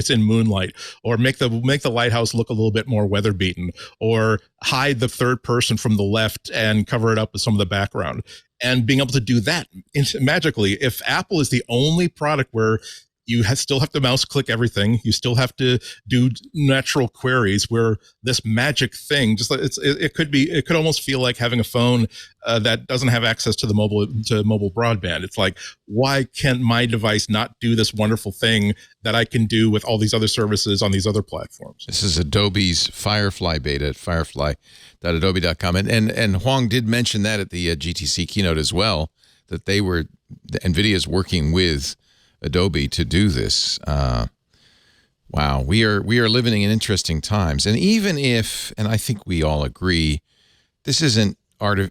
in moonlight, or make the lighthouse look a little bit more weather beaten, or hide the third person from the left and cover it up with some of the background. And being able to do that magically, if Apple is the only product where you still have to mouse click everything, you still have to do natural queries, where this magic thing, it could almost feel like having a phone that doesn't have access to mobile broadband. It's like, why can't my device not do this wonderful thing that I can do with all these other services on these other platforms? This is Adobe's Firefly beta at firefly.adobe.com. And Huang did mention that at the GTC keynote as well, that NVIDIA's working with Adobe to do this. Wow, we are living in interesting times. And even if, and I think we all agree, this isn't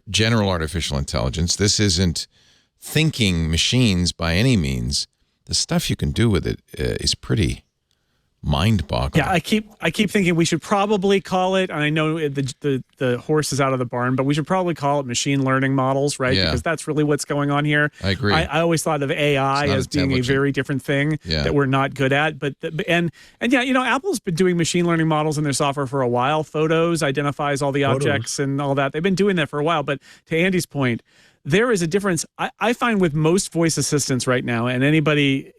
general artificial intelligence, this isn't thinking machines by any means, the stuff you can do with it is pretty mind-boggling. Yeah, I keep thinking we should probably call it, and I know the horse is out of the barn, but we should probably call it machine learning models, right? Yeah. Because that's really what's going on here. I agree. I always thought of AI as being a very different thing that we're not good at. And yeah, Apple's been doing machine learning models in their software for a while. Photos identifies all the objects and all that. They've been doing that for a while. But to Andy's point, there is a difference. I find with most voice assistants right now, and anybody,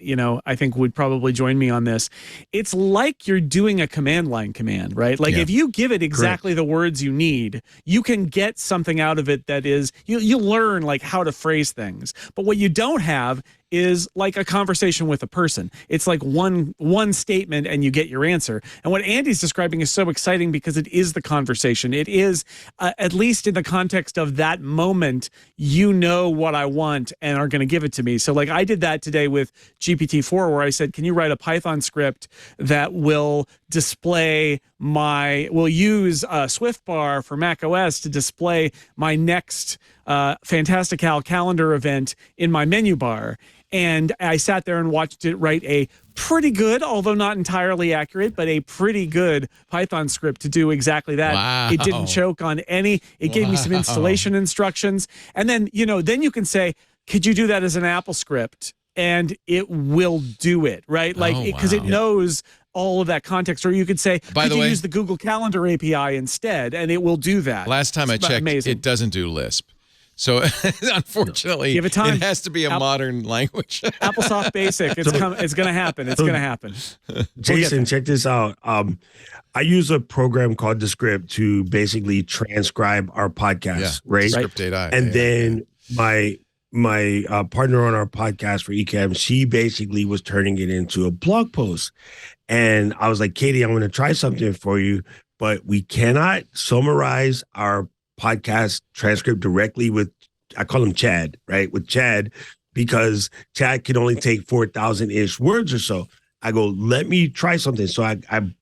I think would probably join me on this, it's like you're doing a command line command, right? Like if you give it exactly the words you need, you can get something out of it that is, you learn like how to phrase things. But what you don't have is like a conversation with a person. It's like one statement and you get your answer. And what Andy's describing is so exciting because it is the conversation. It is, at least in the context of that moment, you know what I want and are going to give it to me. So like I did that today with GPT-4, where I said, can you write a Python script that will display will use SwiftBar for Mac OS to display my next Fantastical calendar event in my menu bar. And I sat there and watched it write a pretty good, although not entirely accurate, but a pretty good Python script to do exactly that. Wow. It didn't choke on any. It gave me some installation instructions. And then, then you can say, could you do that as an Apple script? And it will do it, right? Like, because it knows all of that context. Or you could say, could you use the Google Calendar API instead? And it will do that. Last time I checked, it doesn't do Lisp. So unfortunately, give it time. It has to be a modern language. AppleSoft Basic. It's going to happen. It's going to happen. Jason, check this out. I use a program called Descript to basically transcribe our podcast, right? Descript AI. And then my partner on our podcast for eCam, she basically was turning it into a blog post. And I was like, Katie, I'm going to try something for you, but we cannot summarize our podcast transcript directly with, I call him Chad, right? With Chad, because Chad can only take 4,000-ish words or so. I go, let me try something. So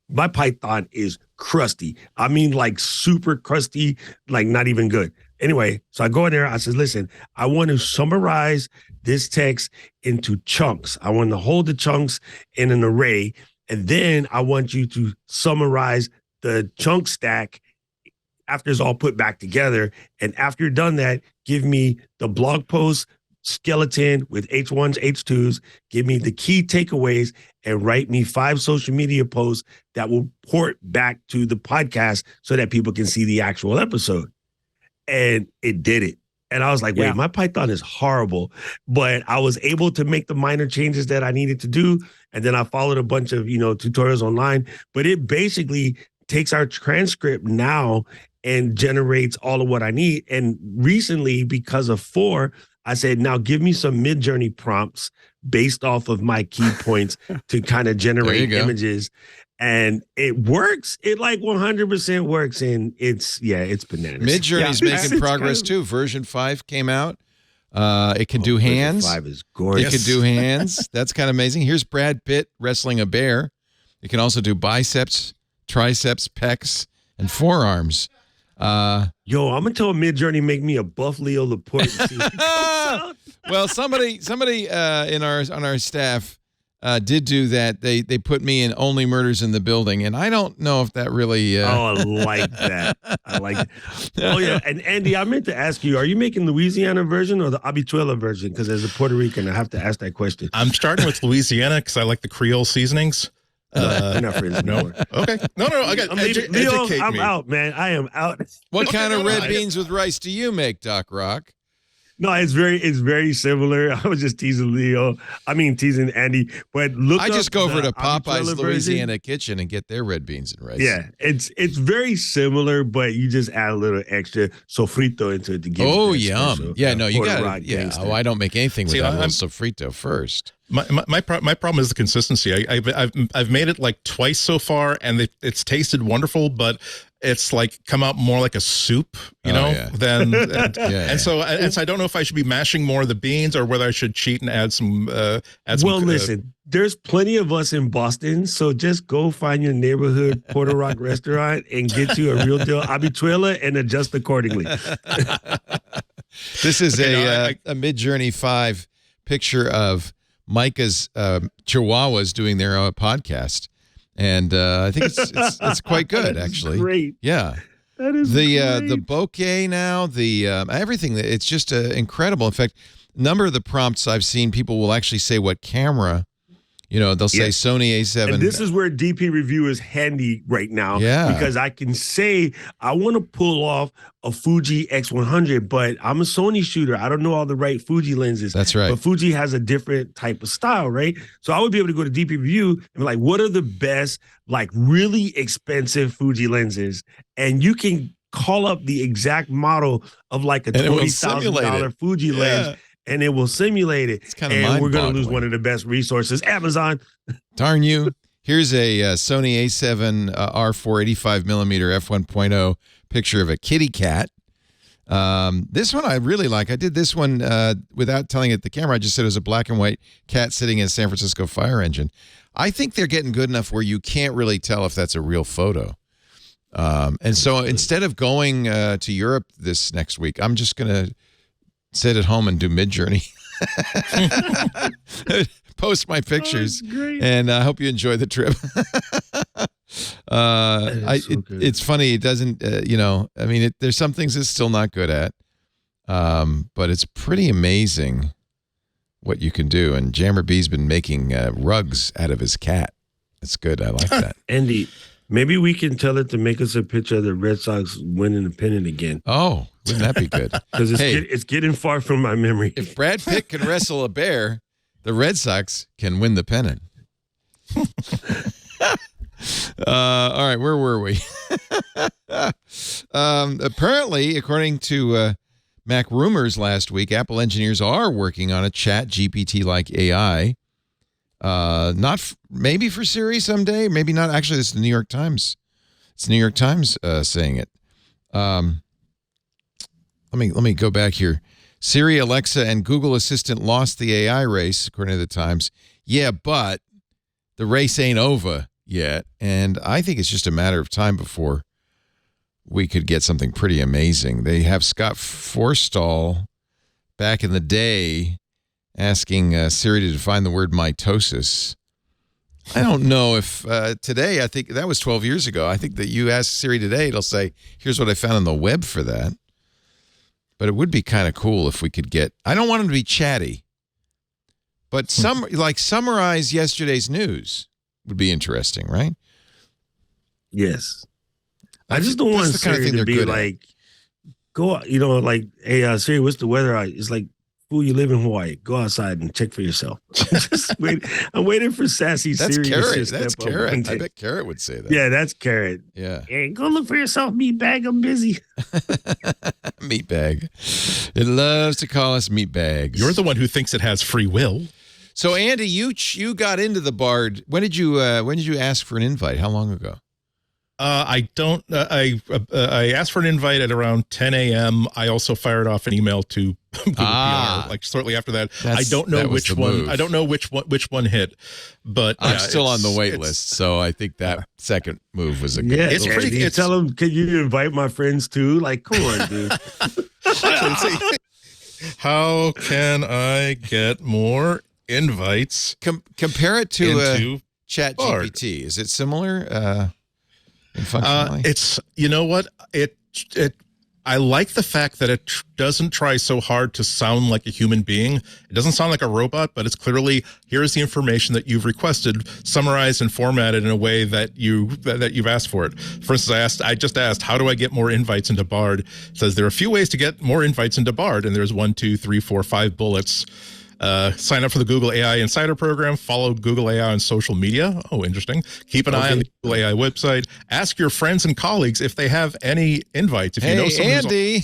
my Python is crusty. I mean, like super crusty, like not even good. Anyway, so I go in there. I said, listen, I want to summarize this text into chunks. I want to hold the chunks in an array. And then I want you to summarize the chunk stack after it's all put back together. And after you're done that, give me the blog post skeleton with H1s, H2s, give me the key takeaways, and write me 5 social media posts that will port back to the podcast so that people can see the actual episode. And it did it. And I was like, wait, my Python is horrible. But I was able to make the minor changes that I needed to do. And then I followed a bunch of, tutorials online. But it basically takes our transcript now and generates all of what I need. And recently, because of 4, I said, now give me some Mid-Journey prompts based off of my key points to kind of generate images. And it works. It like 100% works. And it's bananas. Mid-Journey's making progress too. Version 5 came out. It can do hands. Version 5 is gorgeous. It can do hands. That's kind of amazing. Here's Brad Pitt wrestling a bear. It can also do biceps, triceps, pecs, and forearms. I'm gonna tell Mid-Journey make me a buff Leo Laporte. Well, somebody on our staff did do that. They put me in Only Murders in the Building, and I don't know if that really. I like that. I like it. Oh yeah, and Andy, I meant to ask you: are you making Louisiana version or the Habichuela version? Because as a Puerto Rican, I have to ask that question. I'm starting with Louisiana because I like the Creole seasonings. We're not friends anymore. Okay. No. I got Leo, I'm out, man. I am out. What kind of red beans with rice do you make, Doc Rock? No, it's very similar. I was just teasing teasing Andy. But I just go over to Popeye's Louisiana Kitchen and get their red beans and rice. Yeah, it's very similar, but you just add a little extra sofrito into it to give. Oh, it yum! special, yeah, no, you got it. Yeah. Gangster. Oh, I don't make anything without a little sofrito first. My problem is the consistency. I've made it like twice so far, and it's tasted wonderful, but it's like come out more like a soup, than and so I don't know if I should be mashing more of the beans or whether I should cheat and add some. Listen, there's plenty of us in Boston, so just go find your neighborhood Puerto Rock restaurant and get you a real deal habichuela and adjust accordingly. This is a Mid-Journey 5 picture of Micah's Chihuahuas doing their podcast, and I think it's quite good actually. Great, yeah. That is the bokeh now, the everything. It's just incredible. In fact, a number of the prompts I've seen, people will actually say what camera. They'll say Sony A7. And this is where DP Review is handy right now. Yeah. Because I can say, I want to pull off a Fuji X100, but I'm a Sony shooter. I don't know all the right Fuji lenses. That's right. But Fuji has a different type of style, right? So I would be able to go to DP Review and be like, what are the best, like really expensive Fuji lenses? And you can call up the exact model of like a $20,000 Fuji lens. And it will simulate it. It's kind of and we're going to lose one of the best resources, Amazon. Darn you. Here's a Sony A7 R4 85mm f1.0 picture of a kitty cat. This one I really like. I did this one without telling it the camera. I just said it was a black and white cat sitting in a San Francisco fire engine. I think they're getting good enough where you can't really tell if that's a real photo. And so instead of going to Europe this next week, I'm just going to sit at home and do Mid-Journey. Post my pictures, and I hope you enjoy the trip. It's funny. It doesn't, there's some things it's still not good at, but it's pretty amazing what you can do. And Jammer B's been making rugs out of his cat. It's good. I like that. Andy, maybe we can tell it to make us a picture of the Red Sox winning the pennant again. Oh, wouldn't that be good? Because it's getting far from my memory. If Brad Pitt can wrestle a bear, the Red Sox can win the pennant. All right, where were we? Apparently, according to Mac Rumors last week, Apple engineers are working on a ChatGPT-like AI. Maybe for Siri someday, maybe not. Actually, it's the New York Times. It's New York Times saying it. Let me go back here. Siri, Alexa, and Google Assistant lost the AI race, according to the Times. Yeah, but the race ain't over yet, and I think it's just a matter of time before we could get something pretty amazing. They have Scott Forstall back in the day asking Siri to define the word mitosis. I don't know if today, I think that was 12 years ago. I think that you ask Siri today, it'll say, here's what I found on the web for that. But it would be kind of cool if we could get, I don't want them to be chatty, but summarize yesterday's news would be interesting, right? Yes. I just don't want Siri to be like, go, like, hey, Siri, what's the weather? It's like, fool, you live in Hawaii. Go outside and check for yourself. I'm waiting for sassy Siri. That's Carrot. I bet Carrot would say that. Yeah, that's Carrot. Yeah. Hey, go look for yourself, meatbag. I'm busy. Meatbag. It loves to call us meatbags. You're the one who thinks it has free will. So, Andy, you got into the Bard. When did you ask for an invite? How long ago? I asked for an invite at around 10 a.m. I also fired off an email to Google PR like shortly after that. I don't know which one. I don't know which one hit, but I'm still on the wait list. So I think that second move was a good. Yeah, it's pretty. Tell them, can you invite my friends too? Like, come on, dude. How can I get more invites? Compare it to ChatGPT. Is it similar? It's, you know what, I like the fact that it doesn't try so hard to sound like a human being. It doesn't sound like a robot, but it's clearly, here's the information that you've requested, summarized and formatted in a way that you've asked for it. For instance, I just asked, how do I get more invites into Bard? It says there are a few ways to get more invites into Bard, and there's 1, 2, 3, 4, 5 bullets. Sign up for the Google AI Insider Program. Follow Google AI on social media. Oh, interesting. Keep an eye on the Google AI website. Ask your friends and colleagues if they have any invites. If you know someone Andy.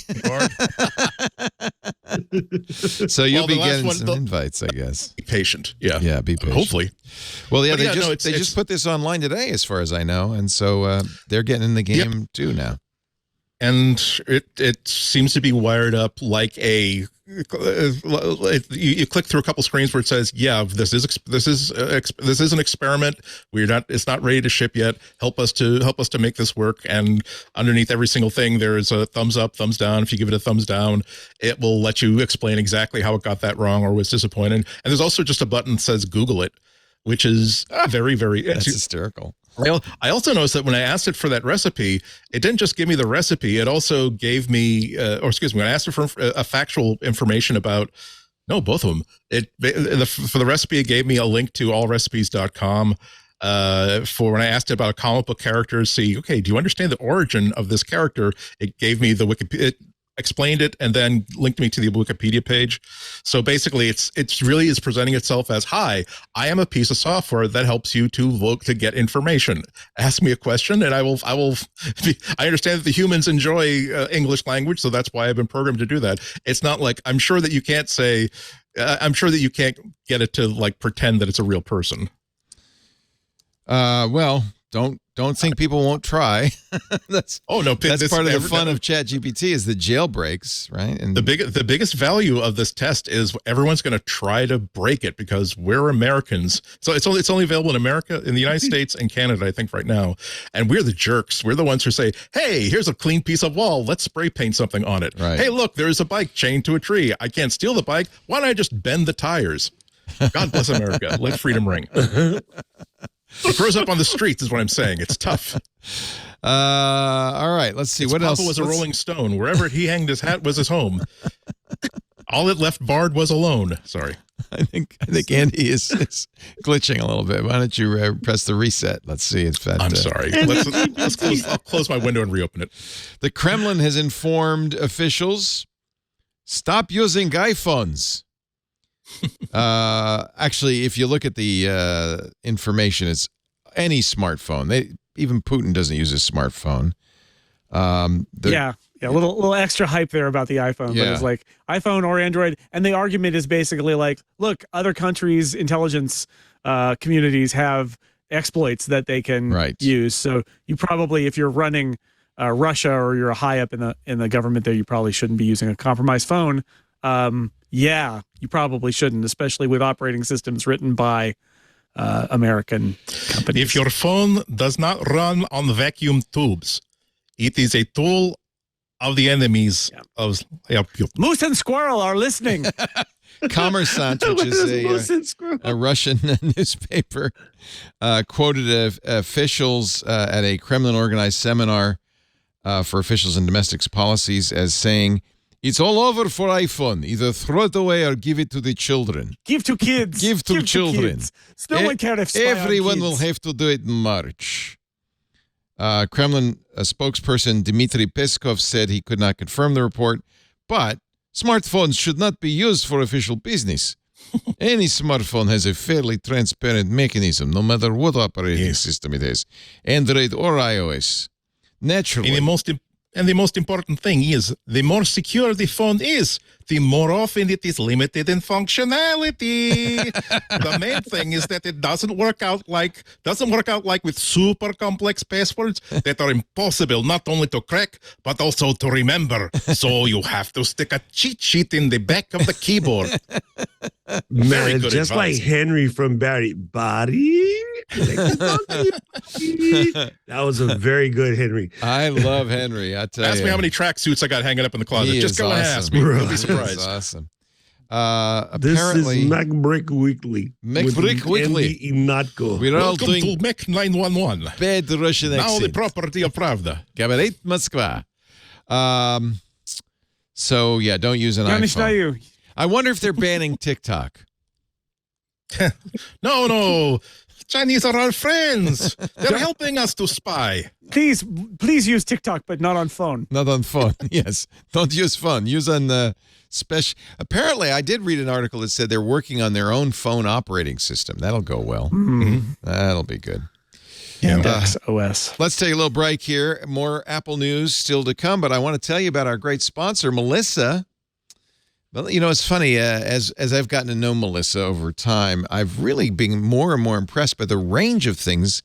So you'll be getting some invites, I guess. Be patient. Yeah. Yeah, be patient. Hopefully. Well, yeah, they just put this online today, as far as I know, and so they're getting in the game too now. And it seems to be wired up like a. You click through a couple screens where it says, "Yeah, this is an experiment. It's not ready to ship yet. Help us to make this work." And underneath every single thing, there is a thumbs up, thumbs down. If you give it a thumbs down, it will let you explain exactly how it got that wrong or was disappointed. And there's also just a button that says "Google it," which is very, very that's hysterical. I also noticed that when I asked it for that recipe, it didn't just give me the recipe. It also gave me, when I asked it for a factual information about, both of them. For the recipe, it gave me a link to allrecipes.com. For when I asked it about a comic book character, do you understand the origin of this character? It gave me the Wikipedia. It explained it and then linked me to the Wikipedia page. So basically it's really is presenting itself as, hi, I am a piece of software that helps you to look to get information. Ask me a question and I understand that the humans enjoy English language. So that's why I've been programmed to do that. It's not like, I'm sure that you can't get it to like pretend that it's a real person. Well, don't think people won't try. That's part of the fun of ChatGPT is the jailbreaks, right? And the biggest value of this test is everyone's going to try to break it because we're Americans. So it's only available in America, in the United States, and Canada, I think, right now. And we're the jerks. We're the ones who say, "Hey, here's a clean piece of wall. Let's spray paint something on it." Right. Hey, look, there's a bike chained to a tree. I can't steal the bike. Why don't I just bend the tires? God bless America. Let freedom ring. It grows up on the streets is what I'm saying. It's tough. All right. Let's see. What else? Papa was a Rolling Stone. Wherever he hanged his hat was his home. All that left Bard was alone. Sorry. I think Andy is glitching a little bit. Why don't you press the reset? Let's see if that. I'm sorry. I'll close my window and reopen it. The Kremlin has informed officials, stop using iPhones. Actually, if you look at the information, it's any smartphone. Even Putin doesn't use a smartphone. A little extra hype there about the iPhone. Yeah. But it's like iPhone or Android, and the argument is basically like, look, other countries' intelligence communities have exploits that they can use. So you probably, if you're running Russia or you're high up in the government there, you probably shouldn't be using a compromised phone. You probably shouldn't, especially with operating systems written by American companies. If your phone does not run on vacuum tubes, It is a tool of the enemies of Moose and Squirrel are listening. Kommersant, which is a Russian newspaper, quoted officials at a Kremlin-organized seminar for officials in domestic policies as saying, "It's all over for iPhone. Either throw it away or give it to the children. Give to kids. Give to children. Kids. No one cares if spy on everyone kids. will have to do it in March." Kremlin spokesperson Dmitry Peskov said he could not confirm the report, but smartphones should not be used for official business. Any smartphone has a fairly transparent mechanism, no matter what operating system it is, Android or iOS. Naturally. And the most important thing is, the more secure the phone is, the more often it is limited in functionality. The main thing is that it doesn't work out like with super complex passwords that are impossible not only to crack but also to remember. So you have to stick a cheat sheet in the back of the keyboard. Man, just advice. Like Henry from Barry. Buddy. That was a very good Henry. I love Henry. I tell you. Ask me how many tracksuits I got hanging up in the closet. Just go and ask me. Bro. You'll be surprised. That's awesome. Apparently, this is MacBreak Weekly. MacBreak Weekly. Ihnatko. We're all doing to Mac 911. Bad Russian accent. Now the property of Pravda. Говорит Москва. So, yeah, don't use an iPhone. I wonder if they're banning TikTok. No. Chinese are our friends. They're helping us to spy. Please use TikTok, but not on phone. Not on phone. Yes. Don't use phone. Use on special. Apparently, I did read an article that said they're working on their own phone operating system. That'll go well. Mm-hmm. That'll be good. Index OS. Let's take a little break here. More Apple news still to come, but I want to tell you about our great sponsor, Melissa. Well, you know, it's funny, as I've gotten to know Melissa over time, I've really been more and more impressed by the range of things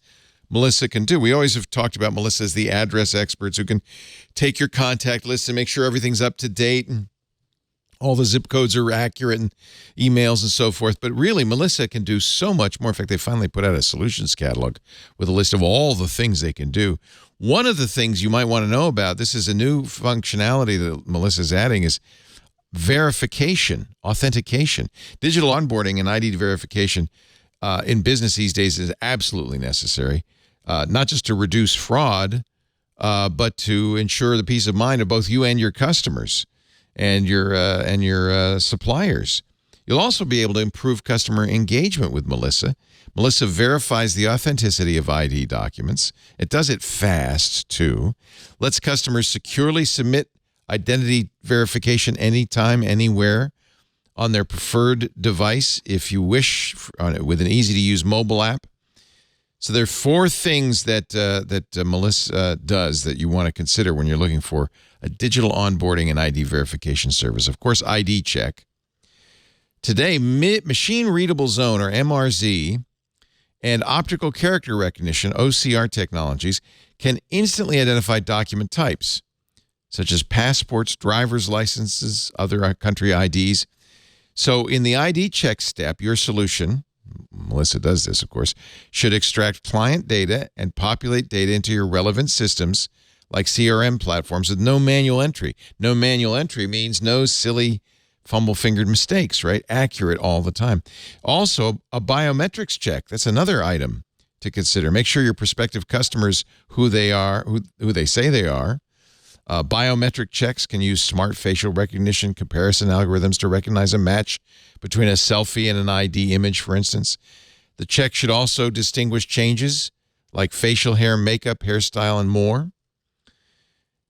Melissa can do. We always have talked about Melissa as the address experts who can take your contact list and make sure everything's up to date and all the zip codes are accurate and emails and so forth. But really, Melissa can do so much more. In fact, they finally put out a solutions catalog with a list of all the things they can do. One of the things you might want to know about, this is a new functionality that Melissa's adding, is verification, authentication. Digital onboarding and ID verification in business these days is absolutely necessary, not just to reduce fraud, but to ensure the peace of mind of both you and your customers and your suppliers. You'll also be able to improve customer engagement with Melissa. Melissa verifies the authenticity of ID documents. It does it fast, too. Lets customers securely submit identity verification anytime, anywhere on their preferred device, if you wish, with an easy-to-use mobile app. So there are 4 things that Melissa does that you want to consider when you're looking for a digital onboarding and ID verification service. Of course, ID check. Today, machine-readable zone, or MRZ, and optical character recognition, OCR technologies, can instantly identify document types, such as passports, driver's licenses, other country IDs. So in the ID check step, your solution, Melissa does this, of course, should extract client data and populate data into your relevant systems like CRM platforms with no manual entry. No manual entry means no silly fumble-fingered mistakes, right? Accurate all the time. Also, a biometrics check. That's another item to consider. Make sure your prospective customers, who they are, who they say they are. Biometric checks can use smart facial recognition comparison algorithms to recognize a match between a selfie and an ID image, for instance. The check should also distinguish changes like facial hair, makeup, hairstyle, and more.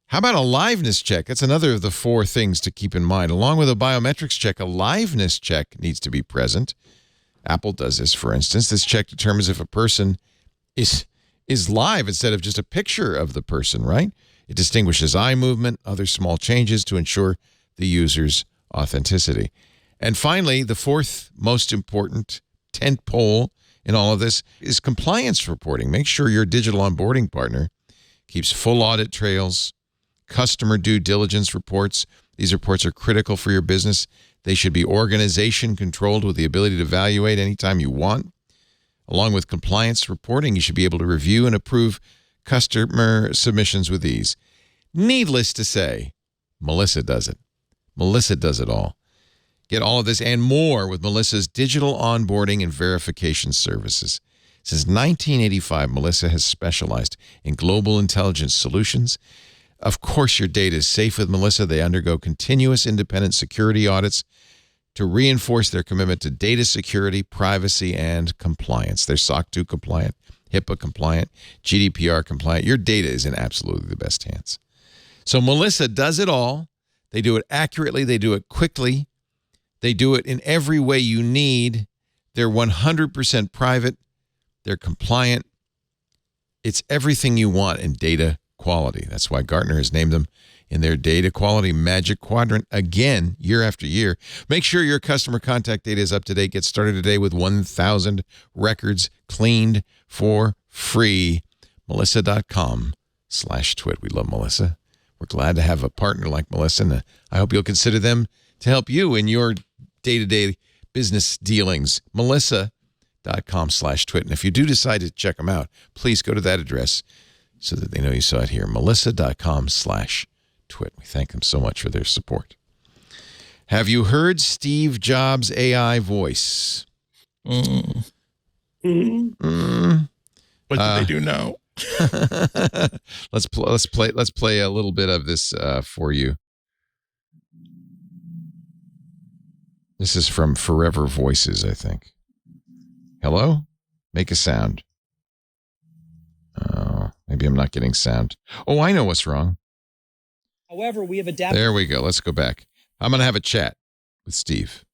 How about a liveness check? That's another of the 4 things to keep in mind. Along with a biometrics check, a liveness check needs to be present. Apple does this, for instance. This check determines if a person is live instead of just a picture of the person, right? It distinguishes eye movement, other small changes to ensure the user's authenticity. And finally, the 4th most important tent pole in all of this is compliance reporting. Make sure your digital onboarding partner keeps full audit trails, customer due diligence reports. These reports are critical for your business. They should be organization controlled with the ability to evaluate anytime you want. Along with compliance reporting, you should be able to review and approve customer submissions with ease. Needless to say, Melissa does it. Melissa does it all. Get all of this and more with Melissa's digital onboarding and verification services. Since 1985, Melissa has specialized in global intelligence solutions. Of course, your data is safe with Melissa. They undergo continuous independent security audits to reinforce their commitment to data security, privacy, and compliance. They're SOC 2 compliant, HIPAA compliant, GDPR compliant. Your data is in absolutely the best hands. So Melissa does it all. They do it accurately. They do it quickly. They do it in every way you need. They're 100% private. They're compliant. It's everything you want in data quality. That's why Gartner has named them in their data quality magic quadrant again, year after year. Make sure your customer contact data is up to date. Get started today with 1,000 records cleaned for free. Melissa.com/twit. We love Melissa. We're glad to have a partner like Melissa, and I hope you'll consider them to help you in your day-to-day business dealings. Melissa.com/twit. And if you do decide to check them out, please go to that address so that they know you saw it here. Melissa.com/twit. We thank them so much for their support. Have you heard Steve Jobs' AI voice? What did they do now? Let's play a little bit of this for you. This is from Forever Voices, I think. Hello? Make a sound. Oh, maybe I'm not getting sound. Oh, I know what's wrong. However, we have adapted. There we go. Let's go back. I'm going to have a chat with Steve.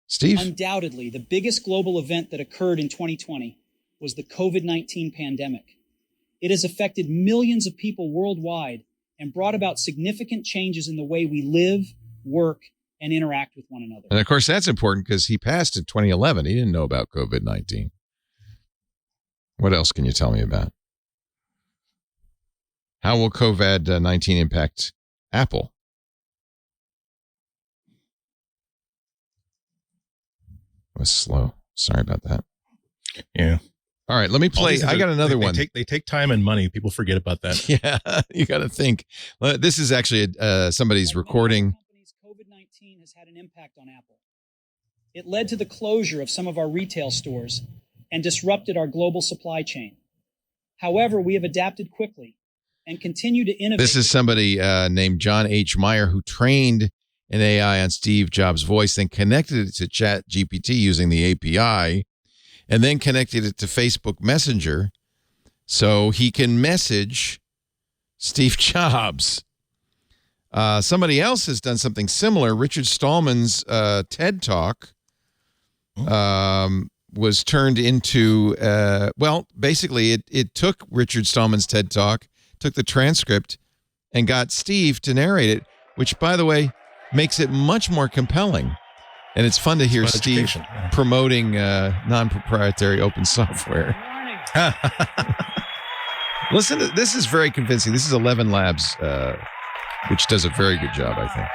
Steve? Undoubtedly, the biggest global event that occurred in 2020 was the COVID-19 pandemic. It has affected millions of people worldwide and brought about significant changes in the way we live, work, and interact with one another. And of course, that's important because he passed in 2011. He didn't know about COVID-19. What else can you tell me about? How will COVID-19 impact Apple? It was slow. Sorry about that. Yeah. All right, let me play. I got another one. They take time and money. People forget about that. Yeah, you got to think. This is actually somebody's recording. COVID-19 has had an impact on Apple. It led to the closure of some of our retail stores and disrupted our global supply chain. However, we have adapted quickly and continue to innovate. This is somebody named John H. Meyer who trained an AI on Steve Jobs' voice, then connected it to ChatGPT using the API, and then connected it to Facebook Messenger so he can message Steve Jobs. Somebody else has done something similar. Richard Stallman's TED Talk was turned into, basically it took Richard Stallman's TED Talk, took the transcript, and got Steve to narrate it, which, by the way, makes it much more compelling. And it's fun to hear Steve promoting non-proprietary open software. Listen, this is very convincing. This is 11 Labs, which does a very good job, I think.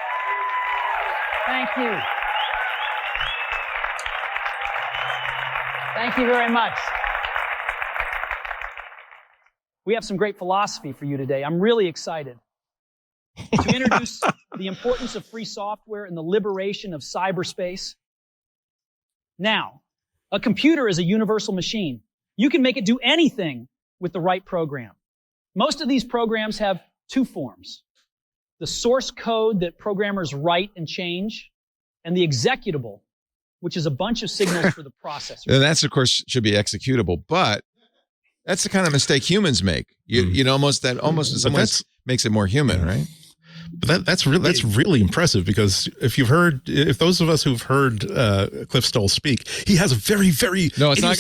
Thank you. Thank you very much. We have some great philosophy for you today. I'm really excited to introduce the importance of free software and the liberation of cyberspace. Now, a computer is a universal machine. You can make it do anything with the right program. Most of these programs have two forms: the source code that programmers write and change, and the executable, which is a bunch of signals for the processor. And that's, of course, should be executable, but that's the kind of mistake humans make. You know, almost in some ways makes it more human, right? But that's really impressive, because if those of us who've heard Cliff Stoll speak, he has a very, very no, it's not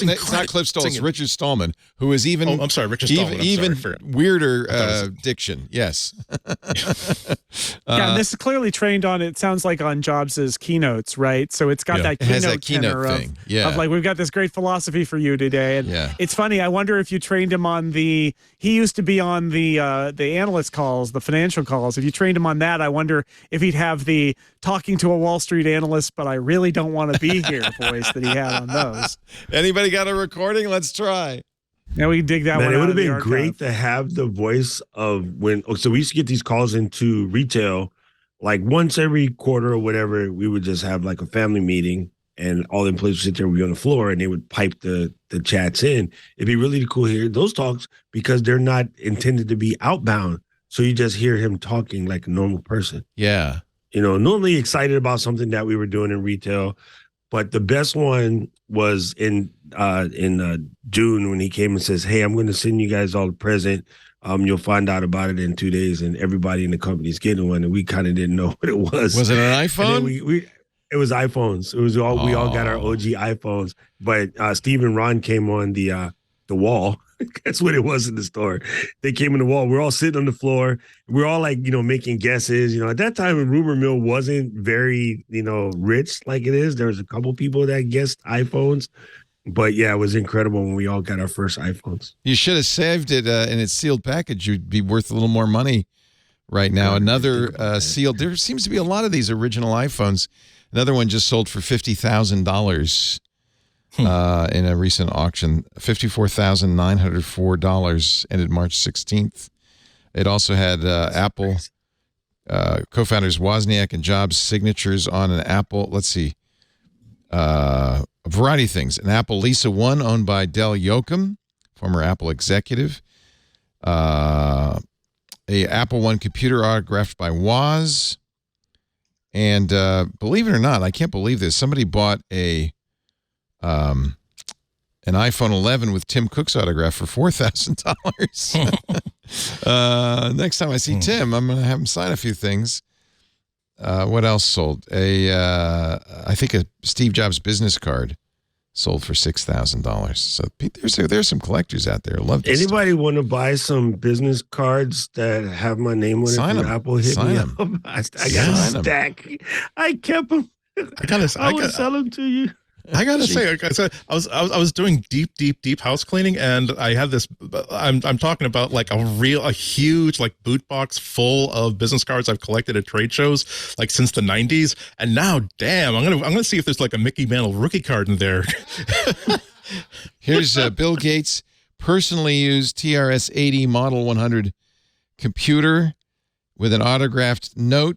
Cliff Stoll, it's Richard Stallman, who is even I'm sorry, Richard Stallman, even weirder diction. Yes. Yeah, this is clearly trained on, it sounds like, on Jobs's keynotes, right? So it's got that keynote tenor thing. Of like, we've got this great philosophy for you today. And it's funny, I wonder if you trained him on he used to be on the analyst calls, the financial calls. If you trained him on that, I wonder if he'd have the talking to a Wall Street analyst, but I really don't want to be here voice that he had on those. Anybody got a recording? Let's try. Yeah, we dig that Man, one. it out would have of the been archive. great to have the voice of when. So we used to get these calls into retail, like once every quarter or whatever. We would just have like a family meeting, and all the employees would sit there, we'd be on the floor, and they would pipe the chats in. It'd be really cool to hear those talks because they're not intended to be outbound. So you just hear him talking like a normal person. Yeah. You know, normally excited about something that we were doing in retail. But the best one was in June when he came and says, "Hey, I'm going to send you guys all a present. You'll find out about it in 2 days, and everybody in the company is getting one." And we kind of didn't know what it was. Was it an iPhone? It was iPhones. It was all we all got our OG iPhones. But Steve and Ron came on the wall. That's what it was in the store. They came in the wall. We're all sitting on the floor. We're all like, making guesses. At that time, rumor mill wasn't very, rich like it is. There was a couple people that guessed iPhones. But yeah, it was incredible when we all got our first iPhones. You should have saved it in its sealed package. You'd be worth a little more money right now. Another sealed. There seems to be a lot of these original iPhones. Another one just sold for $50,000 in a recent auction. $54,904 ended March 16th. It also had Apple co-founders Wozniak and Jobs' signatures on an Apple. Let's see. A variety of things. An Apple Lisa 1 owned by Del Yoakum, former Apple executive. A Apple One computer autographed by Woz. And believe it or not, I can't believe this. Somebody bought an iPhone 11 with Tim Cook's autograph for $4,000. Next time I see Tim, I'm going to have him sign a few things. What else sold? I think a Steve Jobs business card sold for $6,000. So there's some collectors out there. Love this. Anybody want to buy some business cards that have my name on it Sign from them. Apple? Hit Sign me them. up. I got a stack. I kept them. I would sell them to you. I gotta say, like I said, I was doing deep house cleaning, and I had this. I'm talking about like a huge like boot box full of business cards I've collected at trade shows like since the '90s, and now, damn, I'm gonna see if there's like a Mickey Mantle rookie card in there. Here's Bill Gates' personally used TRS-80 Model 100 computer with an autographed note.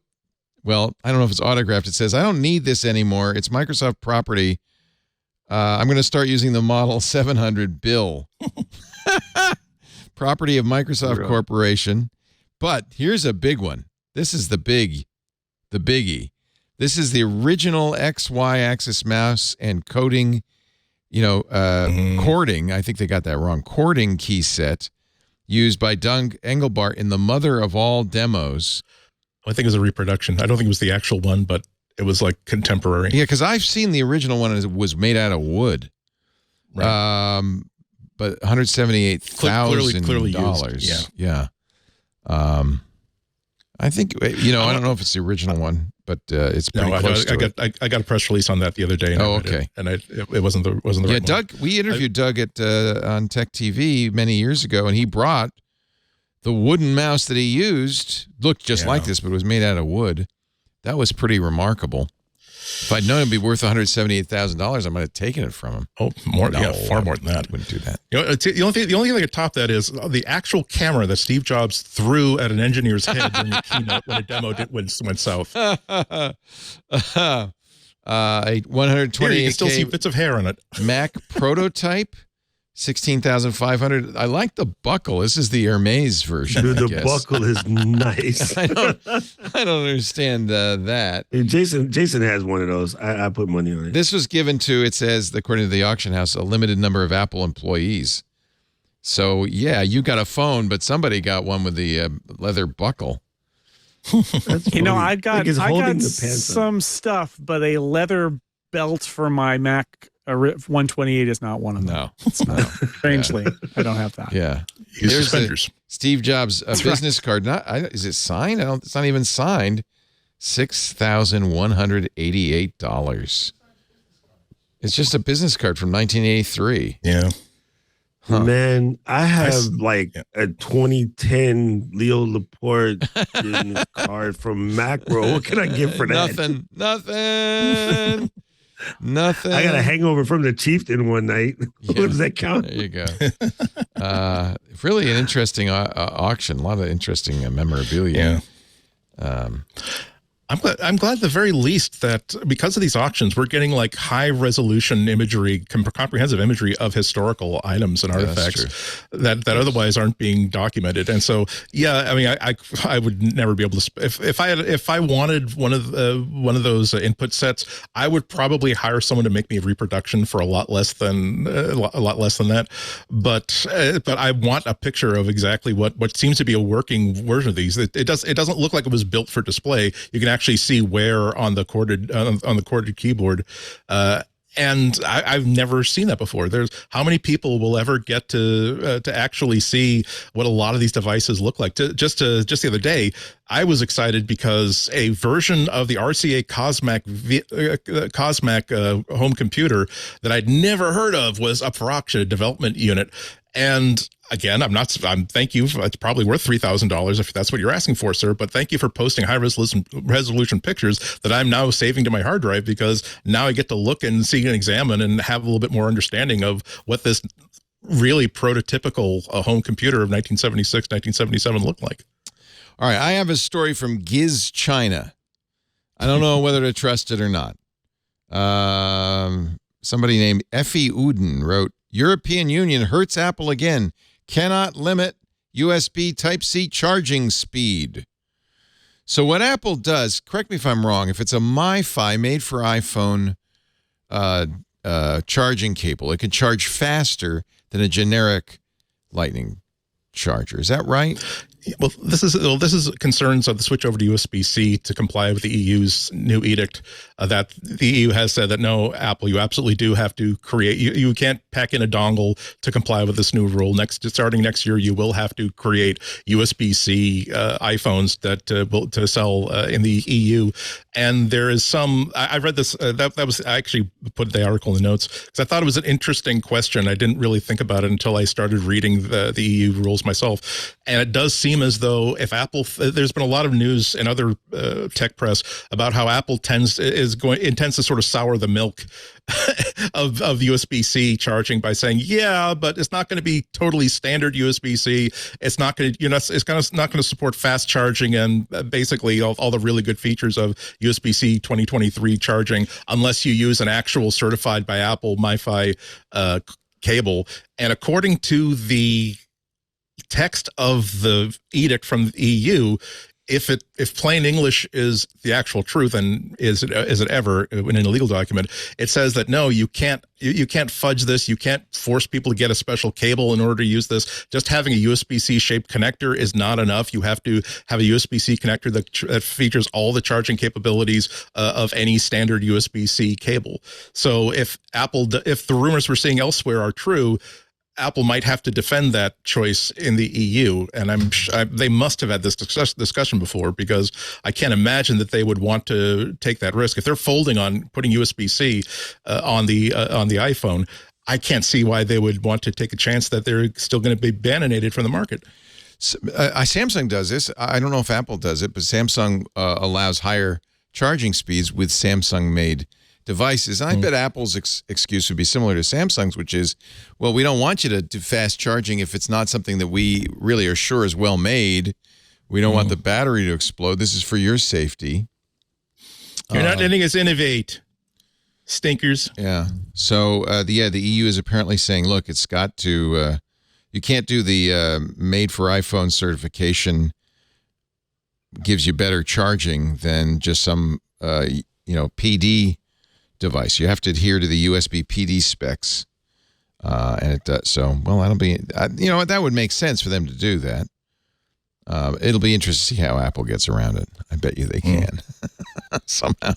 Well, I don't know if it's autographed. It says, "I don't need this anymore. It's Microsoft property. I'm going to start using the Model 700 Bill." Property of Microsoft Corporation. But here's a big one. This is the biggie. This is the original XY axis mouse and coding, cording. I think they got that wrong. Cording key set used by Doug Engelbart in the mother of all demos. I think it was a reproduction. I don't think it was the actual one, but it was like contemporary. Yeah, because I've seen the original one. It was made out of wood. Right. But $178,000. Clearly used. Yeah. I think I don't know if it's the original one, but it's pretty close to it. I got a press release on that the other day. And okay. It wasn't the right one. Doug. We interviewed Doug on Tech TV many years ago, and he brought the wooden mouse that he used. Looked just like this, but it was made out of wood. That was pretty remarkable. If I'd known it'd be worth $178,000, I might have taken it from him. Oh, more, far more than that. Wouldn't do that. The only thing that could top that is the actual camera that Steve Jobs threw at an engineer's head during the keynote when a demo went south. A 128K. Here, you can still see bits of hair on it. Mac prototype. 16,500. I like the buckle. This is the Hermes version. Dude, the buckle is nice. I don't understand that. Hey, Jason has one of those. I put money on it. This was given to, it says, according to the auction house, a limited number of Apple employees. So, yeah, you got a phone, but somebody got one with the leather buckle. I got some stuff, but a leather belt for my Mac 128 is not one of them. No, it's not. Strangely, I don't have that. Yeah. Use There's suspenders. Steve Jobs business card. Is it signed? It's not even signed. $6,188. It's just a business card from 1983. Yeah. Huh. Man, I have a 2010 Leo Laporte business card from Macro. What can I get for that? Nothing. Nothing. I got a hangover from the Chieftain one night. Yeah. What does that count? There you go. Really an interesting auction. A lot of interesting memorabilia. Yeah. I'm glad at the very least that because of these auctions, we're getting like high resolution imagery, comprehensive imagery of historical items and artifacts that otherwise aren't being documented. And so, yeah, I mean, I would never be able to, if I wanted one of those input sets, I would probably hire someone to make me a reproduction for a lot less than that. But I want a picture of exactly what seems to be a working version of these. It doesn't look like it was built for display. You can actually see where on the corded keyboard, and I've never seen that before. There's how many people will ever get to actually see what a lot of these devices look like? Just the other day, I was excited because a version of the RCA Cosmac home computer that I'd never heard of was up for auction, a development unit. And again, thank you. It's probably worth $3,000 if that's what you're asking for, sir. But thank you for posting high resolution pictures that I'm now saving to my hard drive, because now I get to look and see and examine and have a little bit more understanding of what this really prototypical home computer of 1976, 1977 looked like. All right. I have a story from Giz China. I don't know whether to trust it or not. Somebody named Effie Uden wrote, European Union hurts Apple again. Cannot limit USB Type-C charging speed. So what Apple does, correct me if I'm wrong, if it's a MiFi made for iPhone charging cable, it can charge faster than a generic Lightning charger. Is that right? Well, this is concerns of the switch over to USB-C to comply with the EU's new edict that the EU has said that no, Apple, you absolutely do have to create. You can't pack in a dongle to comply with this new rule. Starting next year, you will have to create USB-C iPhones that will to sell in the EU. And there is some. I read this. I actually put the article in the notes because I thought it was an interesting question. I didn't really think about it until I started reading the EU rules myself, and it does seem as though if Apple, there's been a lot of news in other tech press about how Apple intends to sort of sour the milk of USB-C charging by saying, yeah, but it's not going to be totally standard USB-C. It's not going to, it's not going to support fast charging and basically all the really good features of USB-C 2023 charging unless you use an actual certified by Apple MiFi cable. And according to the text of the edict from the EU, if plain English is the actual truth, and is it ever in a legal document, it says that no, you can't fudge this. You can't force people to get a special cable in order to use this. Just having a USB-C shaped connector is not enough. You have to have a USB-C connector that features all the charging capabilities of any standard USB-C cable. So if the rumors we're seeing elsewhere are true, Apple might have to defend that choice in the EU, and they must have had this discussion before, because I can't imagine that they would want to take that risk if they're folding on putting USB-C on the iPhone. I can't see why they would want to take a chance that they're still going to be bananated from the market. Samsung does this. I don't know if Apple does it, but Samsung allows higher charging speeds with Samsung-made devices. And I bet Apple's excuse would be similar to Samsung's, which is, well, we don't want you to do fast charging if it's not something that we really are sure is well made. We don't want the battery to explode. This is for your safety. You're not letting us innovate, stinkers. Yeah. So, the EU is apparently saying, look, it's got to, you can't do the made for iPhone certification gives you better charging than just some, PD device. You have to adhere to the USB PD specs, and it does. So, well, that'll be, that would make sense for them to do that. It'll be interesting to see how Apple gets around it. I bet you they can somehow.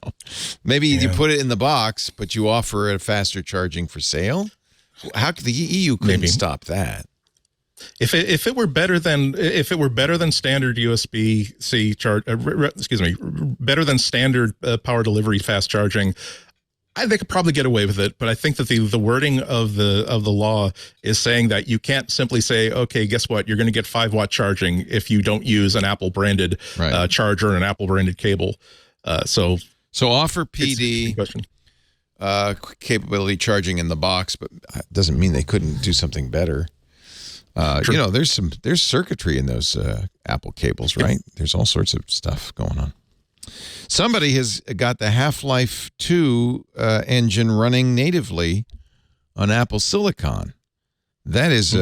Maybe you put it in the box, but you offer a faster charging for sale. How could the EU couldn't stop that? If it were better than standard USB-C charge, better than standard power delivery fast charging, they could probably get away with it. But I think that the wording of the law is saying that you can't simply say, okay, guess what? You're going to get 5-watt charging if you don't use an Apple branded charger and an Apple branded cable. So offer PD. capability charging in the box, but it doesn't mean they couldn't do something better. There's circuitry in those Apple cables, right? There's all sorts of stuff going on. Somebody has got the Half-Life 2 engine running natively on Apple Silicon. That is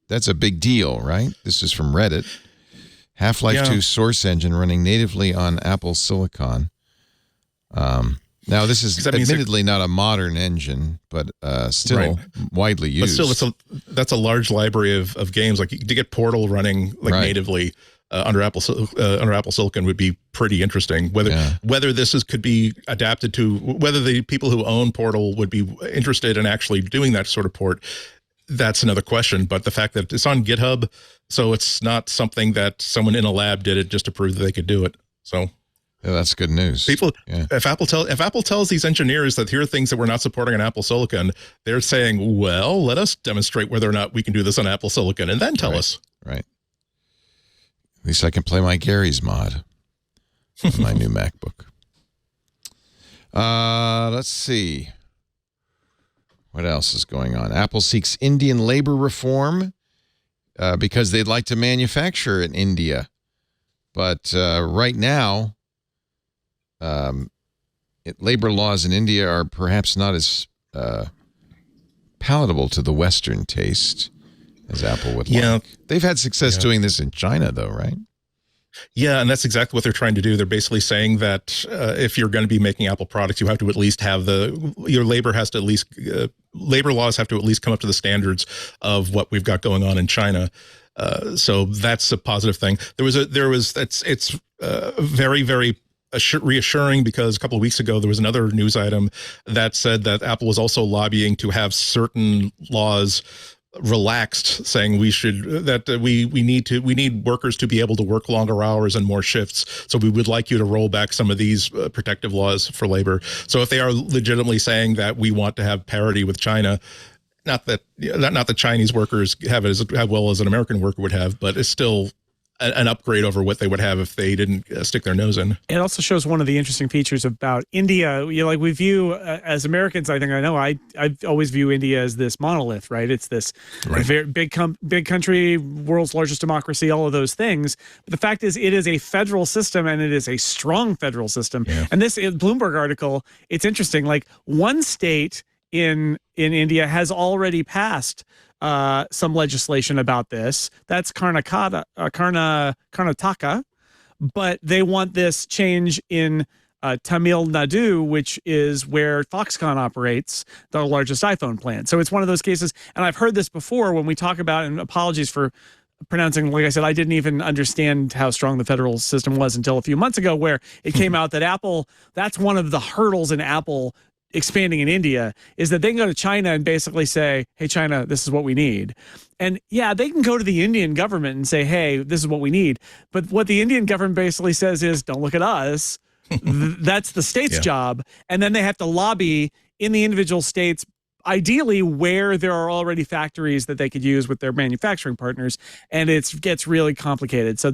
that's a big deal, right? This is from Reddit. Half-Life 2 source engine running natively on Apple Silicon. Now, this is admittedly not a modern engine, but still widely used. But still, that's a large library of games. Like, to get Portal running natively under Apple Silicon would be pretty interesting. Whether this could be adapted to, whether the people who own Portal would be interested in actually doing that sort of port, that's another question. But the fact that it's on GitHub, so it's not something that someone in a lab did it just to prove that they could do it. So. Yeah, that's good news. If Apple tells these engineers that here are things that we're not supporting on Apple Silicon, they're saying, well, let us demonstrate whether or not we can do this on Apple Silicon and then tell us. Right. At least I can play my Gary's mod on my new MacBook. Let's see. What else is going on? Apple seeks Indian labor reform because they'd like to manufacture in India. But right now, labor laws in India are perhaps not as palatable to the Western taste as Apple would like. They've had success doing this in China, though, right? Yeah, and that's exactly what they're trying to do. They're basically saying that if you're going to be making Apple products, you have to at least have your labor has to at least labor laws have to at least come up to the standards of what we've got going on in China. So that's a positive thing. It's very, very reassuring because a couple of weeks ago there was another news item that said that Apple was also lobbying to have certain laws relaxed, saying we need workers to be able to work longer hours and more shifts. So we would like you to roll back some of these protective laws for labor. So if they are legitimately saying that we want to have parity with China, not that Chinese workers have it as well as an American worker would have, but it's still an upgrade over what they would have if they didn't stick their nose in. It also shows one of the interesting features about India. We view as Americans, I always view India as this monolith, right? It's this very big country, world's largest democracy, all of those things. But the fact is, it is a federal system, and it is a strong federal system. Yeah. And this Bloomberg article, it's interesting. Like, one state in India has already passed some legislation about this. That's Karnataka, but they want this change in Tamil Nadu, which is where Foxconn operates, the largest iPhone plant. So it's one of those cases, and I've heard this before when we talk about, and apologies for pronouncing, like I said, I didn't even understand how strong the federal system was until a few months ago, where it came out that Apple, that's one of the hurdles in Apple expanding in India, is that they can go to China and basically say, hey, China, this is what we need. And yeah, they can go to the Indian government and say, hey, this is what we need. But what the Indian government basically says is, don't look at us. That's the state's job. And then they have to lobby in the individual states, ideally where there are already factories that they could use with their manufacturing partners, and it gets really complicated. So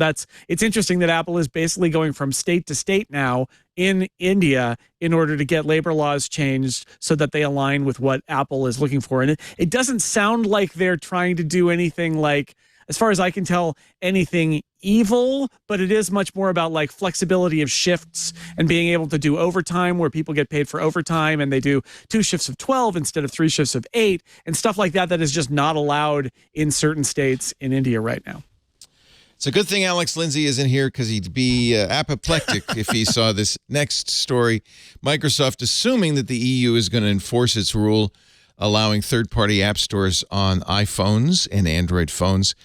it's interesting that Apple is basically going from state to state now in India in order to get labor laws changed so that they align with what Apple is looking for. And it doesn't sound like they're trying to do anything like, as far as I can tell, anything evil, but it is much more about like flexibility of shifts and being able to do overtime where people get paid for overtime, and they do 2 shifts of 12 instead of 3 shifts of 8 and stuff like that is just not allowed in certain states in India right now. It's a good thing Alex Lindsay isn't here, because he'd be apoplectic if he saw this next story. Microsoft assuming that the EU is going to enforce its rule allowing third-party app stores on iPhones and Android phones.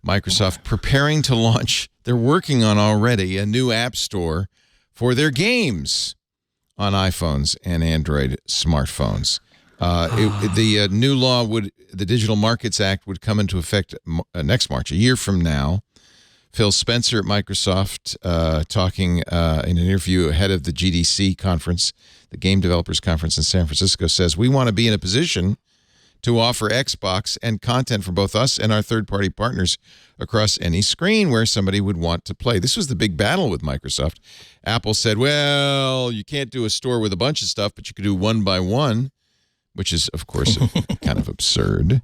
Microsoft preparing to launch, they're working on already, a new app store for their games on iPhones and Android smartphones. The new law the Digital Markets Act would come into effect next March, a year from now. Phil Spencer at Microsoft talking in an interview ahead of the GDC conference, the Game Developers Conference in San Francisco, says, we want to be in a position to offer Xbox and content for both us and our third-party partners across any screen where somebody would want to play. This was the big battle with Microsoft. Apple said, well, you can't do a store with a bunch of stuff, but you could do one by one, which is, of course, kind of absurd.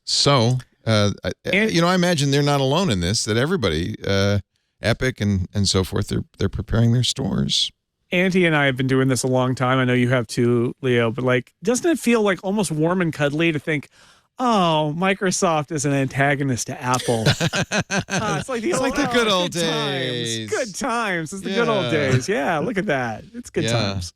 So, I imagine they're not alone in this, that everybody, Epic and so forth, they're preparing their stores. Auntie and I have been doing this a long time. I know you have too, Leo, but like, doesn't it feel like almost warm and cuddly to think, oh, Microsoft is an antagonist to Apple? It's like the good old days. Good times. It's the good old days. Yeah, look at that. It's good times.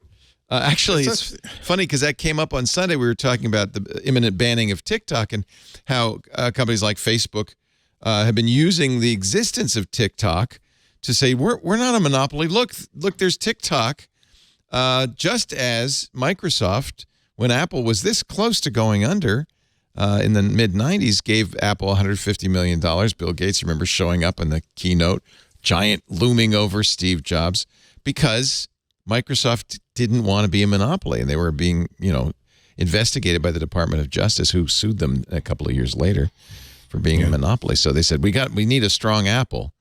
Actually, it's funny because that came up on Sunday. We were talking about the imminent banning of TikTok and how companies like Facebook have been using the existence of TikTok to say, we're not a monopoly. Look, there's TikTok. Just as Microsoft, when Apple was this close to going under in the mid-'90s, gave Apple $150 million. Bill Gates, remember, showing up in the keynote, giant looming over Steve Jobs, because Microsoft didn't want to be a monopoly, and they were being, investigated by the Department of Justice, who sued them a couple of years later for being a monopoly. So they said, we need a strong Apple.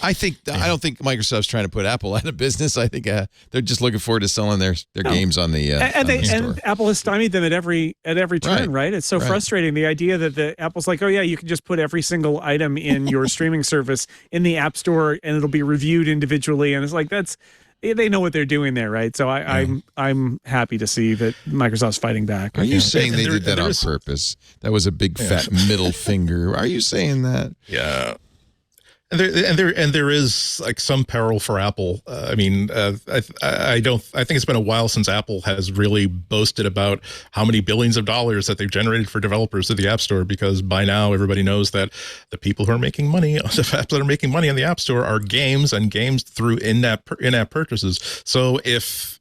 I don't think Microsoft's trying to put Apple out of business. I think they're just looking forward to selling their games on the store. And Apple has stymied them at every turn, right? It's so frustrating. The idea that the Apple's like, oh yeah, you can just put every single item in your streaming service in the App Store and it'll be reviewed individually, and it's like they know what they're doing there, right? So I'm happy to see that Microsoft's fighting back. Are you saying they did that on purpose? That was a big fat middle finger. Are you saying that? Yeah. And there is like some peril for Apple. I think it's been a while since Apple has really boasted about how many billions of dollars that they've generated for developers through the App Store, because by now everybody knows that the people who are making money, the apps that are making money on the App Store are games, and games through in-app purchases. So if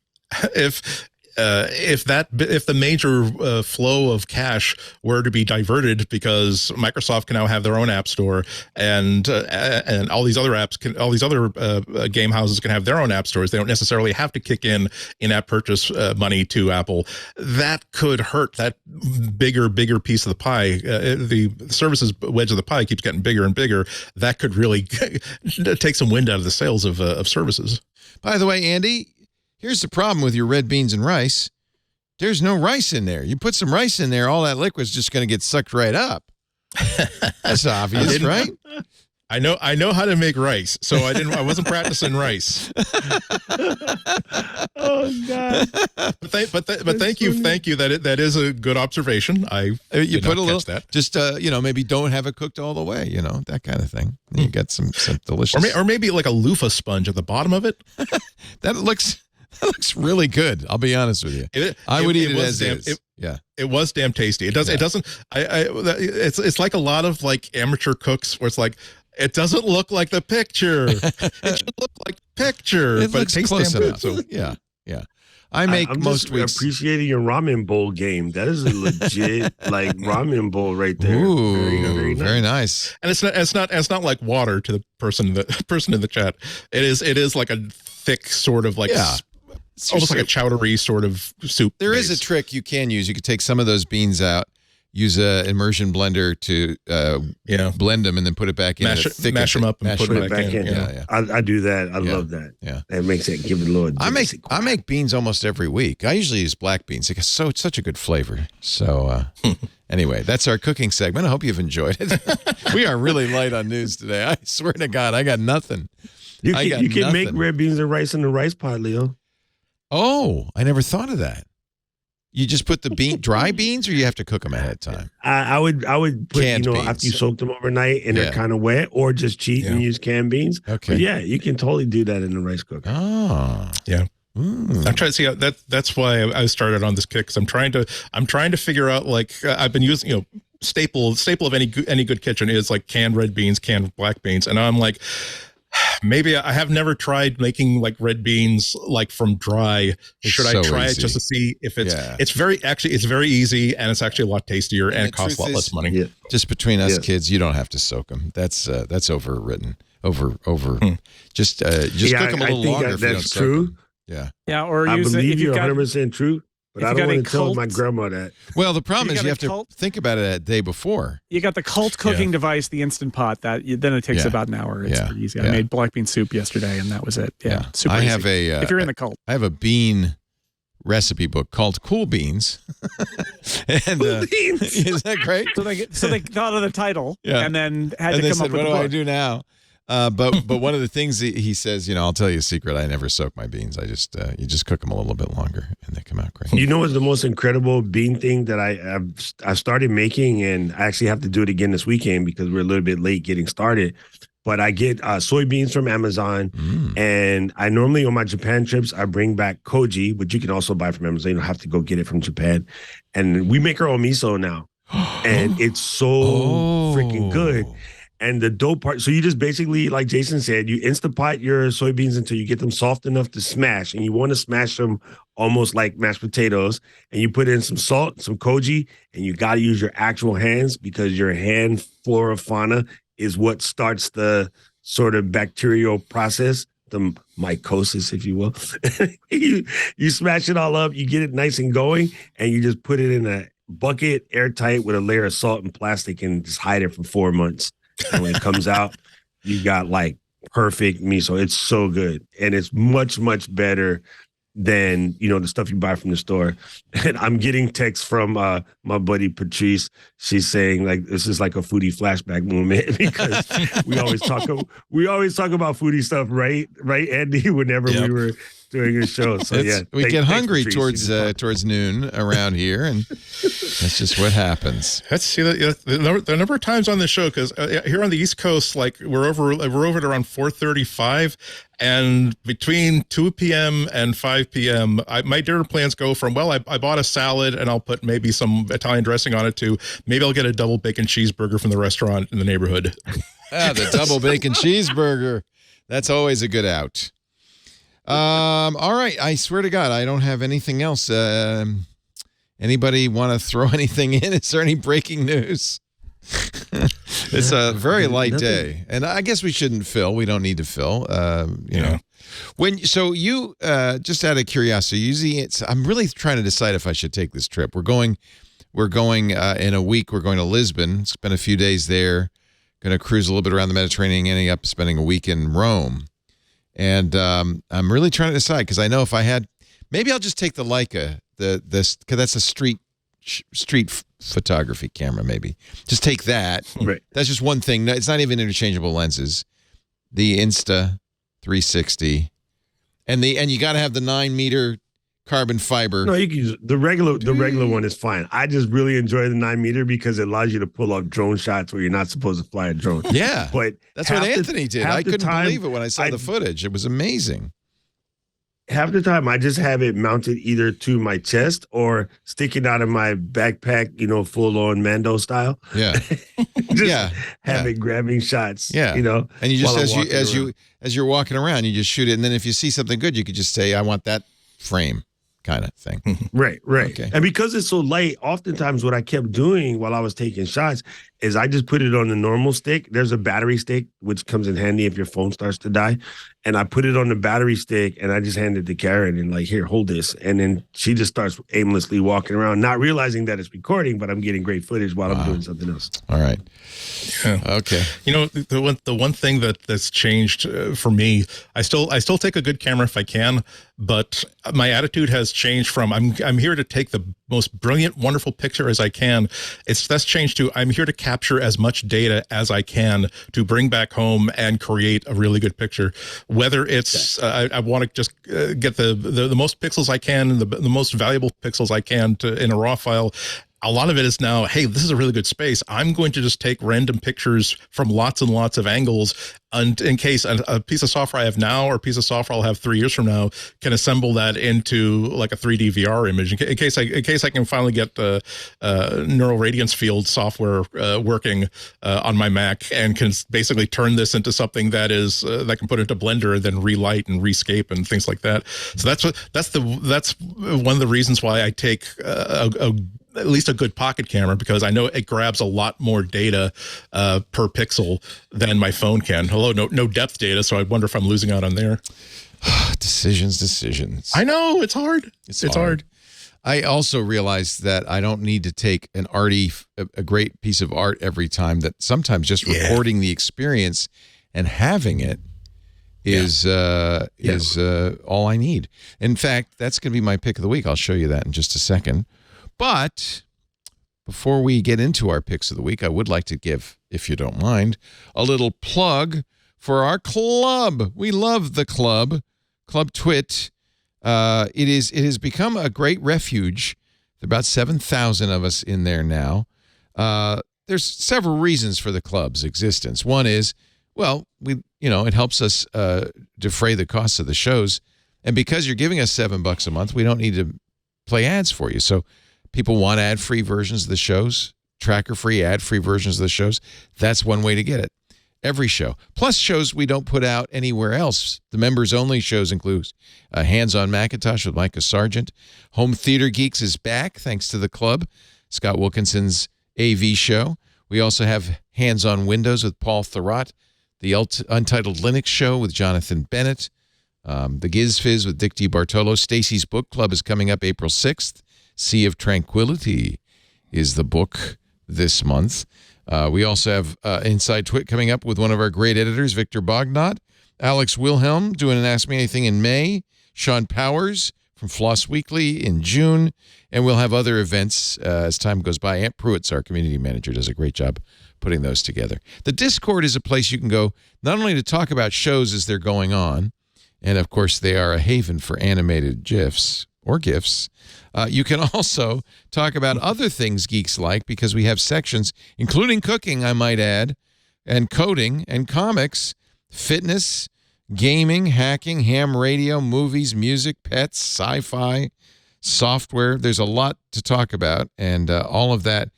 the major flow of cash were to be diverted, because Microsoft can now have their own app store, and all these other game houses can have their own app stores, they don't necessarily have to kick in-app purchase money to Apple. That could hurt that bigger piece of the pie. The services wedge of the pie keeps getting bigger and bigger. That could really take some wind out of the sails of services. By the way, Andy, here's the problem with your red beans and rice. There's no rice in there. You put some rice in there, all that liquid's just going to get sucked right up. That's obvious, right? I know how to make rice, so I wasn't practicing rice. Oh God! But thank you. That is a good observation. You put a little that. Just maybe don't have it cooked all the way. That kind of thing. You got some delicious, or maybe like a loofah sponge at the bottom of it. That looks really good. I'll be honest with you. I would eat it as is. It was damn tasty. It doesn't. It's like a lot of like amateur cooks where it's like, it doesn't look like the picture. It should look like the picture, but it tastes close damn enough. good. So yeah. I make I'm most just weeks appreciating your ramen bowl game. That is a legit like ramen bowl right there. Ooh, very nice. And it's not like water to the person in the chat. It is like a thick sort of like almost like a chowdery sort of soup. There is a trick you can use. You could take some of those beans out, use a immersion blender to blend them, and then put it back in. Mash them up and put it back in. Yeah. I do that. I love that. Yeah, that makes it give it a little. I make beans almost every week. I usually use black beans. It's such a good flavor. So anyway, that's our cooking segment. I hope you've enjoyed it. We are really light on news today. I swear to God, I got nothing. You can make red beans and rice in the rice pot, Leo. Oh, I never thought of that. You just put the dry beans, or you have to cook them ahead of time? I would put canned beans. After you soak them overnight and they're kind of wet, or just cheat and use canned beans. Okay. But yeah, you can totally do that in the rice cooker. Oh, yeah. I'm trying to see how that's why I started on this kick, because I'm trying to figure out, like, I've been using staple of any good kitchen is like canned red beans, canned black beans, and I'm like, maybe I have never tried making like red beans like from dry. Should I try it just to see if it's very easy, and it's actually a lot tastier, and it costs a lot less money. Yeah. Just between us kids, you don't have to soak them. That's overwritten. Just cook them a little longer. That's true. Yeah. Yeah. Or I use believe if you're you've got 100% true. But If I you don't got a want to tell cult- my grandma that. Well, the problem You is got you a have to cult- think about it a day before. You got the cult cooking device, the Instant Pot. Then it takes Yeah. about an hour. It's Yeah. pretty easy. Yeah. I made black bean soup yesterday, and that was it. Yeah, super I easy. have a. if you're in the cult. I have a bean recipe book called Cool Beans. And Cool Beans. Isn't that great? So they thought of the title, Yeah. and then had And to they come said, up with what the do I book. do now? But one of the things he says, I'll tell you a secret. I never soak my beans. I just you just cook them a little bit longer, and they come out great. You know what's the most incredible bean thing that I started making, and I actually have to do it again this weekend because we're a little bit late getting started. But I get soybeans from Amazon, and I normally on my Japan trips I bring back koji, which you can also buy from Amazon. You don't have to go get it from Japan. And we make our own miso now, and it's so freaking good. And the dope part, so you just basically, like Jason said, you Instapot your soybeans until you get them soft enough to smash. And you want to smash them almost like mashed potatoes. And you put in some salt, some koji, and you got to use your actual hands because your hand flora fauna is what starts the sort of bacterial process, the mycosis, if you will. you smash it all up, you get it nice and going, and you just put it in a bucket, airtight, with a layer of salt and plastic, and just hide it for 4 months. And when it comes out, you got like perfect miso. It's so good. And it's much, much better than, the stuff you buy from the store. And I'm getting texts from my buddy Patrice. She's saying like, this is like a foodie flashback moment because we always talk about foodie stuff, right, Andy, whenever we were doing a show. So we get hungry Patrice. towards noon around here, and that's just what happens. Let's see the number of times on the show, because here on the East Coast, like we're over at around 4:35, and between 2 p.m. and 5 p.m., my dinner plans go from, I bought a salad and I'll put maybe some Italian dressing on it, to maybe I'll get a double bacon cheeseburger from the restaurant in the neighborhood. The double bacon cheeseburger. That's always a good out. All right. I swear to God, I don't have anything else. Anybody want to throw anything in? Is there any breaking news? It's a very light day, and I guess we shouldn't fill. We don't need to fill. You know, you just out of curiosity, usually I'm really trying to decide if I should take this trip. We're going in a week. We're going to Lisbon. Spend a few days there. Going to cruise a little bit around the Mediterranean, ending up spending a week in Rome. And I'm really trying to decide, because I know if I had, maybe I'll just take the Leica, because that's a street photography camera. Maybe just take that. Right. That's just one thing. It's not even interchangeable lenses. The Insta 360, and you got to have the 9-meter carbon fiber. No, you can use the regular one is fine. I just really enjoy the 9-meter because it allows you to pull off drone shots where you're not supposed to fly a drone. Yeah, but that's what Anthony did. I couldn't believe it when I saw the footage. It was amazing. Half the time, I just have it mounted either to my chest or sticking out of my backpack, full on Mando style. Yeah, have it grabbing shots. Yeah, and you just as you're walking around, you just shoot it, and then if you see something good, you could just say, "I want that frame." Kind of thing. Right. Okay. And because it's so light, oftentimes what I kept doing while I was taking shots is I just put it on the normal stick. There's a battery stick, which comes in handy if your phone starts to die. And I put it on the battery stick and I just hand it to Karen and like, here, hold this. And then she just starts aimlessly walking around, not realizing that it's recording, but I'm getting great footage while I'm doing something else. All right. Yeah. Okay. The one thing that's changed for me, I still take a good camera if I can, but my attitude has changed from I'm here to take the most brilliant, wonderful picture as I can. That's changed to I'm here to capture as much data as I can to bring back home and create a really good picture. Whether it's I want to just get the most pixels I can, the most valuable pixels I can in a raw file. A lot of it is now, hey, this is a really good space. I'm going to just take random pictures from lots and lots of angles. And in case a piece of software I have now or a piece of software I'll have 3 years from now can assemble that into like a 3D VR image. In case I can finally get the neural radiance field software working on my Mac and can basically turn this into something that is that can put into Blender and then relight and rescape and things like that. So that's one of the reasons why I take at least a good pocket camera, because I know it grabs a lot more data per pixel than my phone can. No depth data, so I wonder if I'm losing out on there. Decisions. I know, it's hard. It's hard. I also realized that I don't need to take a great piece of art every time. That sometimes just recording the experience and having it is all I need. In fact, that's going to be my pick of the week. I'll show you that in just a second. But before we get into our picks of the week, I would like to give, if you don't mind, a little plug for our club. We love the club, Club TWiT. It has become a great refuge. There are about 7,000 of us in there now. There's several reasons for the club's existence. One is, well, it helps us defray the costs of the shows, and because you're giving us $7 a month, we don't need to play ads for you. So people want ad-free versions of the shows, tracker-free, ad-free versions of the shows. That's one way to get it. Every show. Plus shows we don't put out anywhere else. The members-only shows include Hands on Macintosh with Micah Sargent. Home Theater Geeks is back, thanks to the club. Scott Wilkinson's AV show. We also have Hands on Windows with Paul Thurrott. The Untitled Linux show with Jonathan Bennett. The Giz Fizz with Dick DiBartolo. Stacy's Book Club is coming up April 6th. Sea of Tranquility is the book this month. We also have Inside TWiT coming up with one of our great editors, Victor Bognot. Alex Wilhelm doing an Ask Me Anything in May. Sean Powers from Floss Weekly in June. And we'll have other events as time goes by. Aunt Pruitt's our community manager, does a great job putting those together. The Discord is a place you can go not only to talk about shows as they're going on, and of course they are a haven for animated GIFs or GIFs. You can also talk about other things geeks like, because we have sections, including cooking, I might add, and coding and comics, fitness, gaming, hacking, ham radio, movies, music, pets, sci-fi, software. There's a lot to talk about, and all of that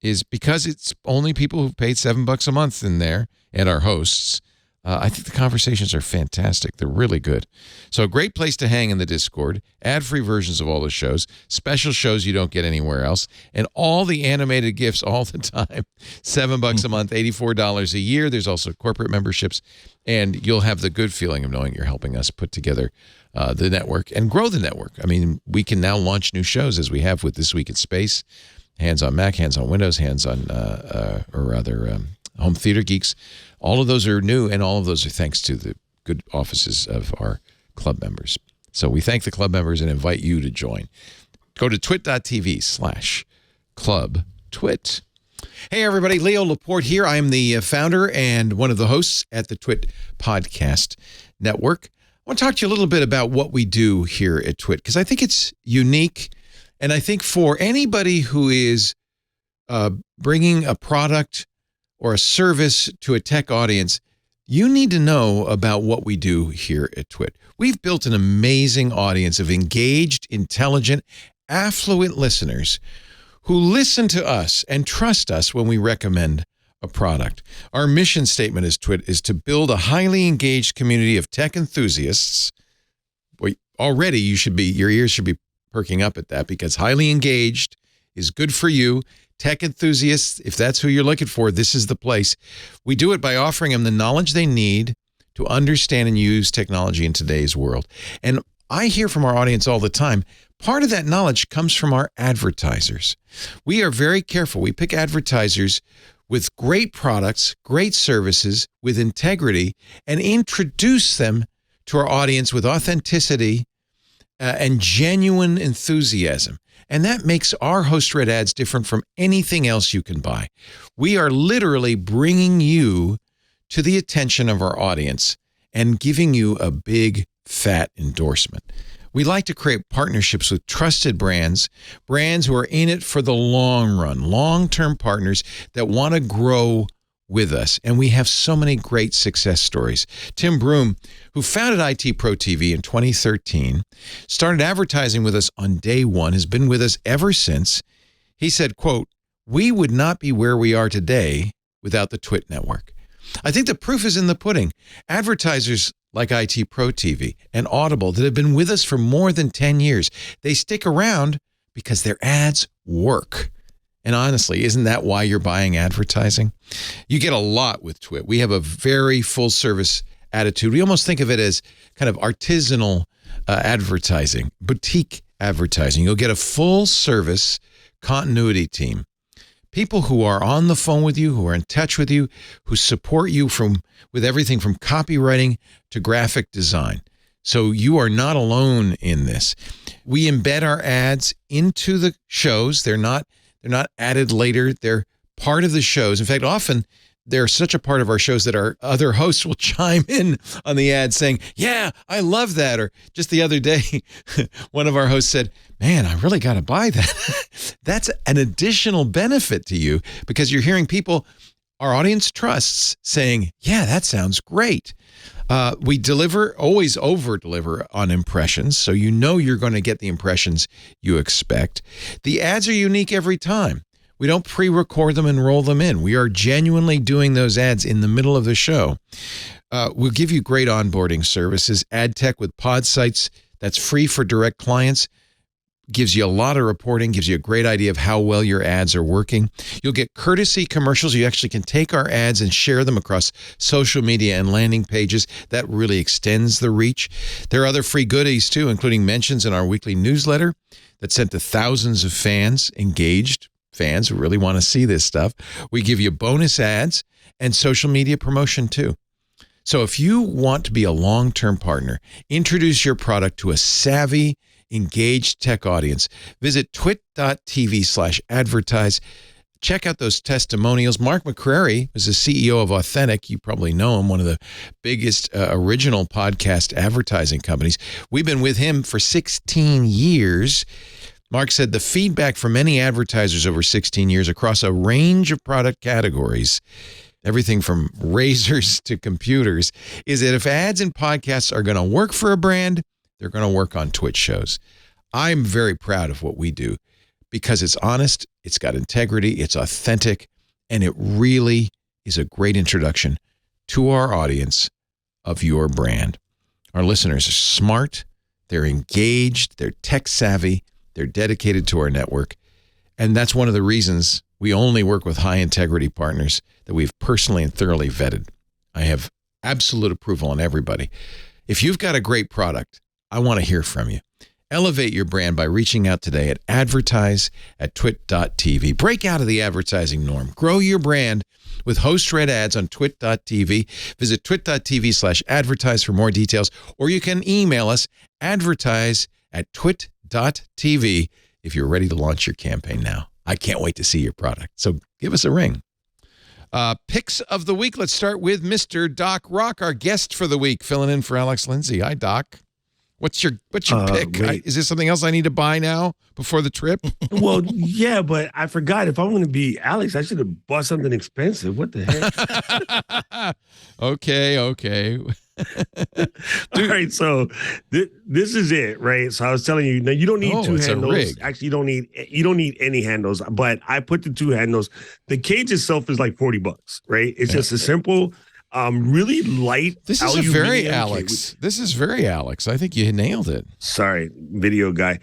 is because it's only people who've paid $7 a month in there and our hosts. I think the conversations are fantastic. They're really good. So a great place to hang in the Discord, ad-free versions of all the shows, special shows you don't get anywhere else, and all the animated GIFs all the time. $7 a month, $84 a year. There's also corporate memberships, and you'll have the good feeling of knowing you're helping us put together the network and grow the network. I mean, we can now launch new shows as we have with This Week in Space, Hands on Mac, Hands on Windows, Home Theater Geeks. All of those are new, and all of those are thanks to the good offices of our club members. So we thank the club members and invite you to join. Go to twit.tv/clubtwit. Hey, everybody. Leo Laporte here. I'm the founder and one of the hosts at the TWiT Podcast Network. I want to talk to you a little bit about what we do here at TWiT, because I think it's unique, and I think for anybody who is bringing a product or a service to a tech audience, you need to know about what we do here at TWiT. We've built an amazing audience of engaged, intelligent, affluent listeners who listen to us and trust us when we recommend a product. Our mission statement as TWiT is to build a highly engaged community of tech enthusiasts. Well, already your ears should be perking up at that, because highly engaged is good for you. Tech enthusiasts, if that's who you're looking for, this is the place. We do it by offering them the knowledge they need to understand and use technology in today's world. And I hear from our audience all the time, part of that knowledge comes from our advertisers. We are very careful. We pick advertisers with great products, great services, with integrity, and introduce them to our audience with authenticity and genuine enthusiasm. And that makes our host-read ads different from anything else you can buy. We are literally bringing you to the attention of our audience and giving you a big, fat endorsement. We like to create partnerships with trusted brands who are in it for the long run, long-term partners that want to grow with us. And we have so many great success stories. Tim Broom, who founded IT Pro TV in 2013, started advertising with us on day one, has been with us ever since. He said, quote, "We would not be where we are today without the TWiT network." I think the proof is in the pudding. Advertisers like IT Pro TV and Audible that have been with us for more than 10 years, they stick around because their ads work. And honestly, isn't that why you're buying advertising? You get a lot with TWiT. We have a very full service attitude. We almost think of it as kind of artisanal advertising, boutique advertising. You'll get a full service continuity team. People who are on the phone with you, who are in touch with you, who support you with everything from copywriting to graphic design. So you are not alone in this. We embed our ads into the shows. They're not added later. They're part of the shows. In fact, often they're such a part of our shows that our other hosts will chime in on the ad saying, yeah, I love that. Or just the other day, one of our hosts said, man, I really got to buy that. That's an additional benefit to you because you're hearing people our audience trusts saying, yeah, that sounds great. We always over-deliver on impressions, so you know you're going to get the impressions you expect. The ads are unique every time. We don't pre-record them and roll them in. We are genuinely doing those ads in the middle of the show. We'll give you great onboarding services. Ad tech with pod sites, that's free for direct clients. Gives you a lot of reporting, gives you a great idea of how well your ads are working. You'll get courtesy commercials. You actually can take our ads and share them across social media and landing pages. That really extends the reach. There are other free goodies too, including mentions in our weekly newsletter that's sent to thousands of fans, engaged fans who really want to see this stuff. We give you bonus ads and social media promotion too. So if you want to be a long-term partner, introduce your product to a savvy, engaged tech audience. Visit twit.tv/advertise. Check out those testimonials. Mark McCrary is the CEO of Authentic. You probably know him, one of the biggest original podcast advertising companies. We've been with him for 16 years. Mark said the feedback from many advertisers over 16 years across a range of product categories, everything from razors to computers, is that if ads and podcasts are going to work for a brand, they're going to work on Twitch shows. I'm very proud of what we do because it's honest, it's got integrity, it's authentic, and it really is a great introduction to our audience of your brand. Our listeners are smart, they're engaged, they're tech savvy, they're dedicated to our network, and that's one of the reasons we only work with high integrity partners that we've personally and thoroughly vetted. I have absolute approval on everybody. If you've got a great product, I want to hear from you. Elevate your brand by reaching out today at advertise@twit.tv. Break out of the advertising norm. Grow your brand with host-read ads on twit.tv. Visit twit.tv/advertise for more details, or you can email us advertise@twit.tv if you're ready to launch your campaign now. I can't wait to see your product, so give us a ring. Picks of the week. Let's start with Mr. Doc Rock, our guest for the week, filling in for Alex Lindsay. Hi, Doc. What's your pick? Is this something else I need to buy now before the trip? Well, yeah, but I forgot. If I'm going to be Alex, I should have bought something expensive. What the heck? Okay. All right, so this is it, right? So I was telling you, now you don't need two handles. Actually, you don't need any handles. But I put the two handles. The cage itself is like $40, right? It's just a simple. Really light. This is very Alex. This is very Alex. I think you nailed it. Sorry, video guy.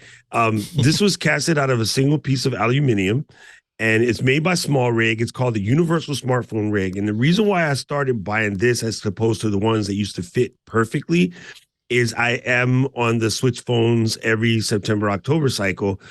This was casted out of a single piece of aluminum, and it's made by Small Rig. It's called the Universal Smartphone Rig. And the reason why I started buying this as opposed to the ones that used to fit perfectly is I am on the Switch phones every September-October cycle,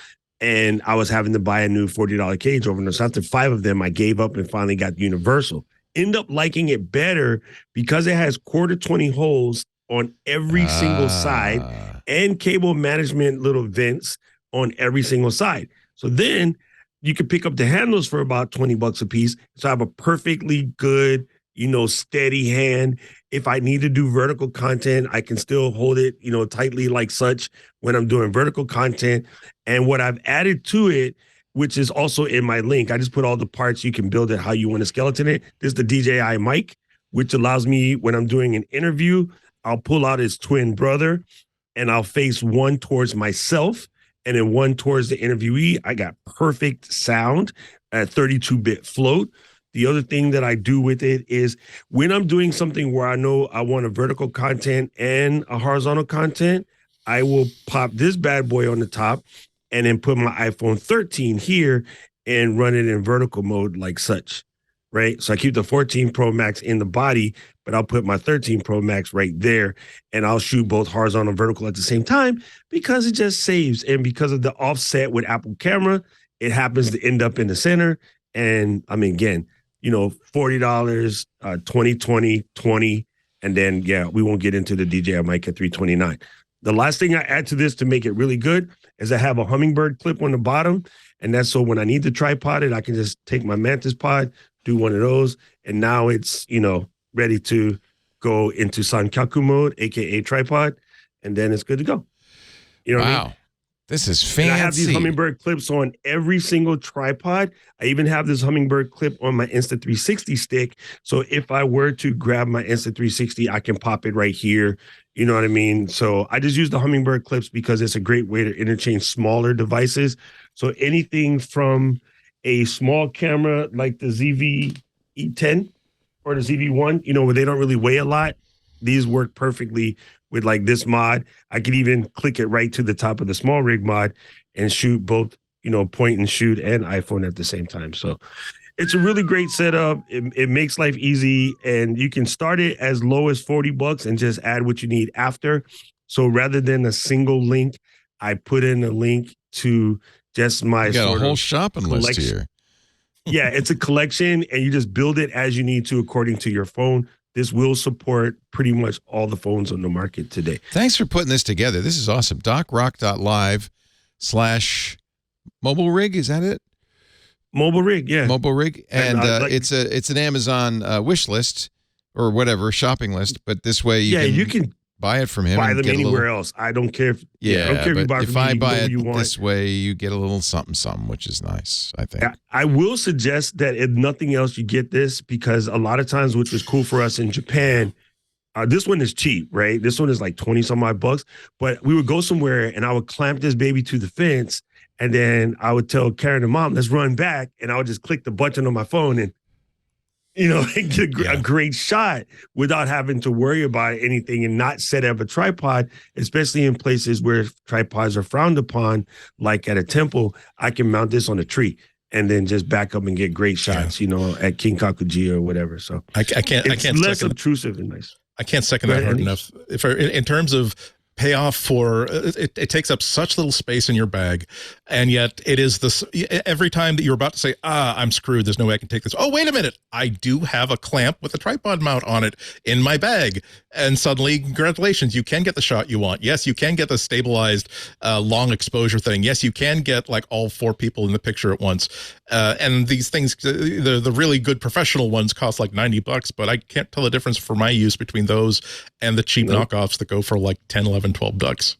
and I was having to buy a new $40 cage over. So after 5 of them, I gave up and finally got Universal. End up liking it better because it has 1/4-20 holes on every single side and cable management little vents on every single side. So then you can pick up the handles for about $20 a piece. So I have a perfectly good, steady hand. If I need to do vertical content, I can still hold it, tightly like such when I'm doing vertical content. And what I've added to it, which is also in my link. I just put all the parts. You can build it how you want to skeleton it. This is the DJI mic, which allows me when I'm doing an interview, I'll pull out his twin brother and I'll face one towards myself and then one towards the interviewee. I got perfect sound at 32-bit float. The other thing that I do with it is when I'm doing something where I know I want a vertical content and a horizontal content, I will pop this bad boy on the top and then put my iPhone 13 here and run it in vertical mode like such, right? So I keep the 14 Pro Max in the body, but I'll put my 13 Pro Max right there, and I'll shoot both horizontal and vertical at the same time because it just saves. And because of the offset with Apple Camera, it happens to end up in the center. And I mean, again, $40, 20, and then, yeah, we won't get into the DJI mic at $329. The last thing I add to this to make it really good is I have a hummingbird clip on the bottom. And that's so when I need the tripod, I can just take my Mantis pod, do one of those. And now it's, ready to go into Sankaku mode, AKA tripod. And then it's good to go. You know what I mean? This is fancy. And I have these hummingbird clips on every single tripod. I even have this hummingbird clip on my Insta360 stick. So if I were to grab my Insta360, I can pop it right here. You know what I mean? So I just use the hummingbird clips because it's a great way to interchange smaller devices. So anything from a small camera like the ZV-E10 or the ZV-1, where they don't really weigh a lot, these work perfectly with like this mod. I could even click it right to the top of the small rig mod and shoot both, point and shoot and iPhone at the same time. So it's a really great setup. It makes life easy, and you can start it as low as $40 and just add what you need after. So rather than a single link, I put in a link to just my you got a whole shopping list here. Yeah, it's a collection, and you just build it as you need to according to your phone. This will support pretty much all the phones on the market today. Thanks for putting this together. This is awesome. DocRock.live/mobile rig. Is that it? Mobile rig, yeah. Mobile rig. And it's an Amazon wish list or whatever, shopping list. But this way you can buy it from him. Buy them anywhere else. I don't care if I don't care if you buy if I buy it this way, you get a little something, which is nice, I think. I will suggest that if nothing else, you get this because a lot of times, which was cool for us in Japan, this one is cheap, right? This one is like 20 some odd bucks. But we would go somewhere and I would clamp this baby to the fence, and then I would tell Karen and Mom, let's run back, and I would just click the button on my phone and get a great shot without having to worry about anything and not set up a tripod, especially in places where tripods are frowned upon, like at a temple. I can mount this on a tree and then just back up and get great shots, at King Kakuji or whatever. So I can't less obtrusive and nice. I can't second that hard enough. In terms of payoff for it takes up such little space in your bag, and yet it is this every time that you're about to say, I'm screwed, there's no way I can take this. Oh, wait a minute, I do have a clamp with a tripod mount on it in my bag, and suddenly, congratulations, you can get the shot you want. Yes, you can get the stabilized long exposure thing. Yes, you can get like all four people in the picture at once, and these things, the really good professional ones cost like $90, but I can't tell the difference for my use between those and the cheap knockoffs that go for like 10, 11, 12 bucks.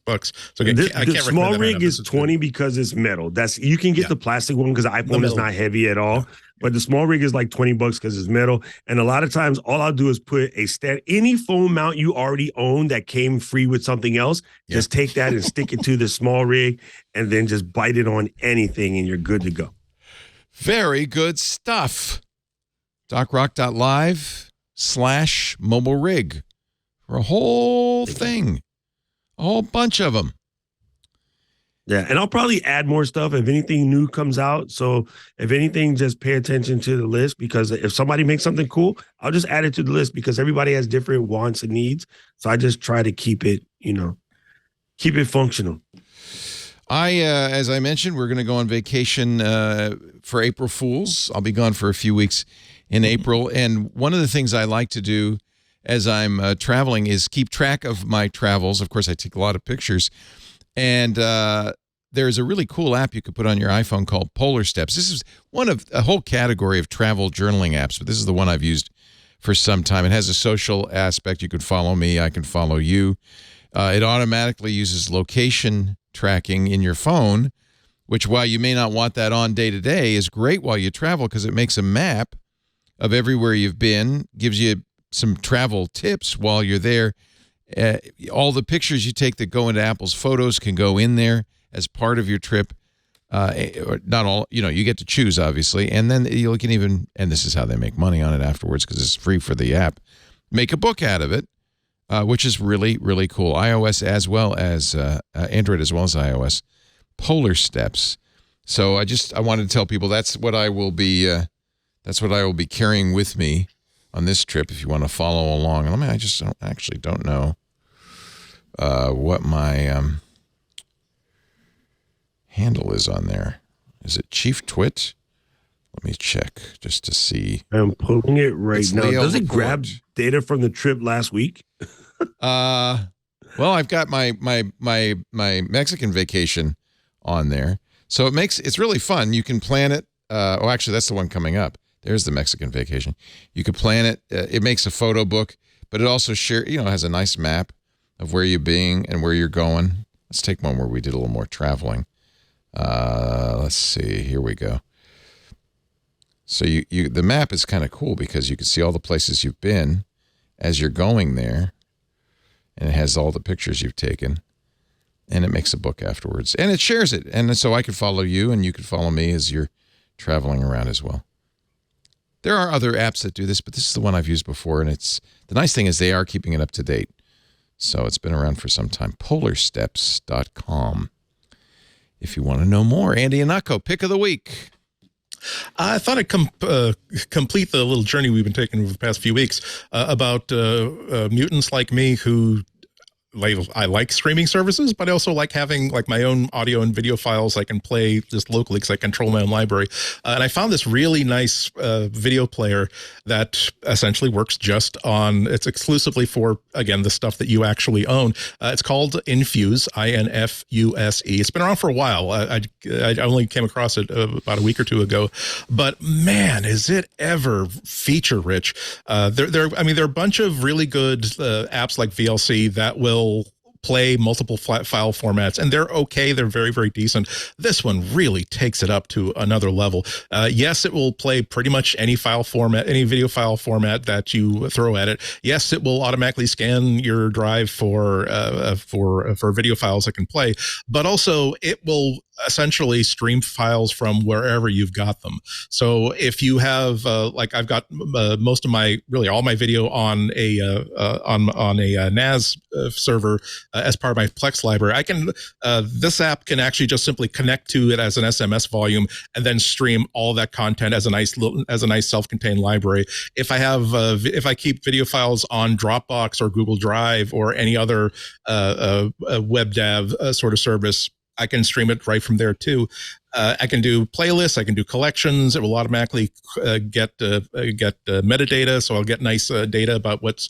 So the small rig is 20 because it's metal. You can get the plastic one because the iPhone is not heavy at all. But the small rig is like $20 because it's metal. And a lot of times, all I'll do is put any phone mount you already own that came free with something else. Just take that and stick it to the small rig, and then just bite it on anything, and you're good to go. Very good stuff. DocRock.live/mobile rig for a whole thing. A whole bunch of them. Yeah, and I'll probably add more stuff if anything new comes out. So if anything, just pay attention to the list, because if somebody makes something cool, I'll just add it to the list because everybody has different wants and needs. So I just try to keep it, keep it functional. As I mentioned, we're going to go on vacation for April Fools. I'll be gone for a few weeks in April. And one of the things I like to do as I'm traveling is keep track of my travels. Of course, I take a lot of pictures. And there's a really cool app you could put on your iPhone called Polarsteps. This is one of a whole category of travel journaling apps, but this is the one I've used for some time. It has a social aspect. You could follow me. I can follow you. It automatically uses location tracking in your phone, which, while you may not want that on day to day, is great while you travel because it makes a map of everywhere you've been, gives you some travel tips while you're there. All the pictures you take that go into Apple's Photos can go in there as part of your trip. Or not all, you get to choose, obviously. And then you can even, and this is how they make money on it afterwards because it's free for the app, make a book out of it, which is really, really cool. iOS as well as Android as well as iOS. Polarsteps. So I wanted to tell people that's what I will be carrying with me on this trip if you want to follow along. I just don't know what my handle is on there. Is it Chief Twit? Let me check just to see. I'm pulling it right now. Leo Does it Laporte. grab data from the trip last week? Well, I've got my Mexican vacation on there, so it's really fun. You can plan it. Actually, that's the one coming up. There's the Mexican vacation. You could plan it. It makes a photo book, but it also has a nice map of where you're being and where you're going. Let's take one where we did a little more traveling. Let's see. Here we go. So the map is kind of cool because you can see all the places you've been as you're going there, and it has all the pictures you've taken, and it makes a book afterwards, and it shares it, and so I can follow you, and you can follow me as you're traveling around as well. There are other apps that do this, but this is the one I've used before, and the nice thing is they are keeping it up to date, so it's been around for some time. Polarsteps.com. If you want to know more. Andy Ihnatko, pick of the week. I thought I'd complete the little journey we've been taking over the past few weeks about mutants like me who I like streaming services, but I also like having my own audio and video files I can play just locally because I control my own library. And I found this really nice video player that essentially works it's exclusively for, again, the stuff that you actually own. It's called Infuse, Infuse. It's been around for a while. I only came across it about a week or two ago, but man, is it ever feature rich. There are a bunch of really good apps like VLC that will play multiple file formats, and they're okay. They're very, very decent. This one really takes it up to another level. Yes, it will play pretty much any file format, any video file format that you throw at it. Yes, it will automatically scan your drive for video files it can play, but also it will essentially stream files from wherever you've got them. So if you have I've got most of all my video on a NAS server as part of my Plex library, I can this app can actually just simply connect to it as an SMS volume and then stream all that content as a nice self-contained library. If I keep video files on Dropbox or Google Drive or any other WebDAV sort of service, I can stream it right from there too. I can do playlists. I can do collections. It will automatically get metadata, so I'll get nice data about what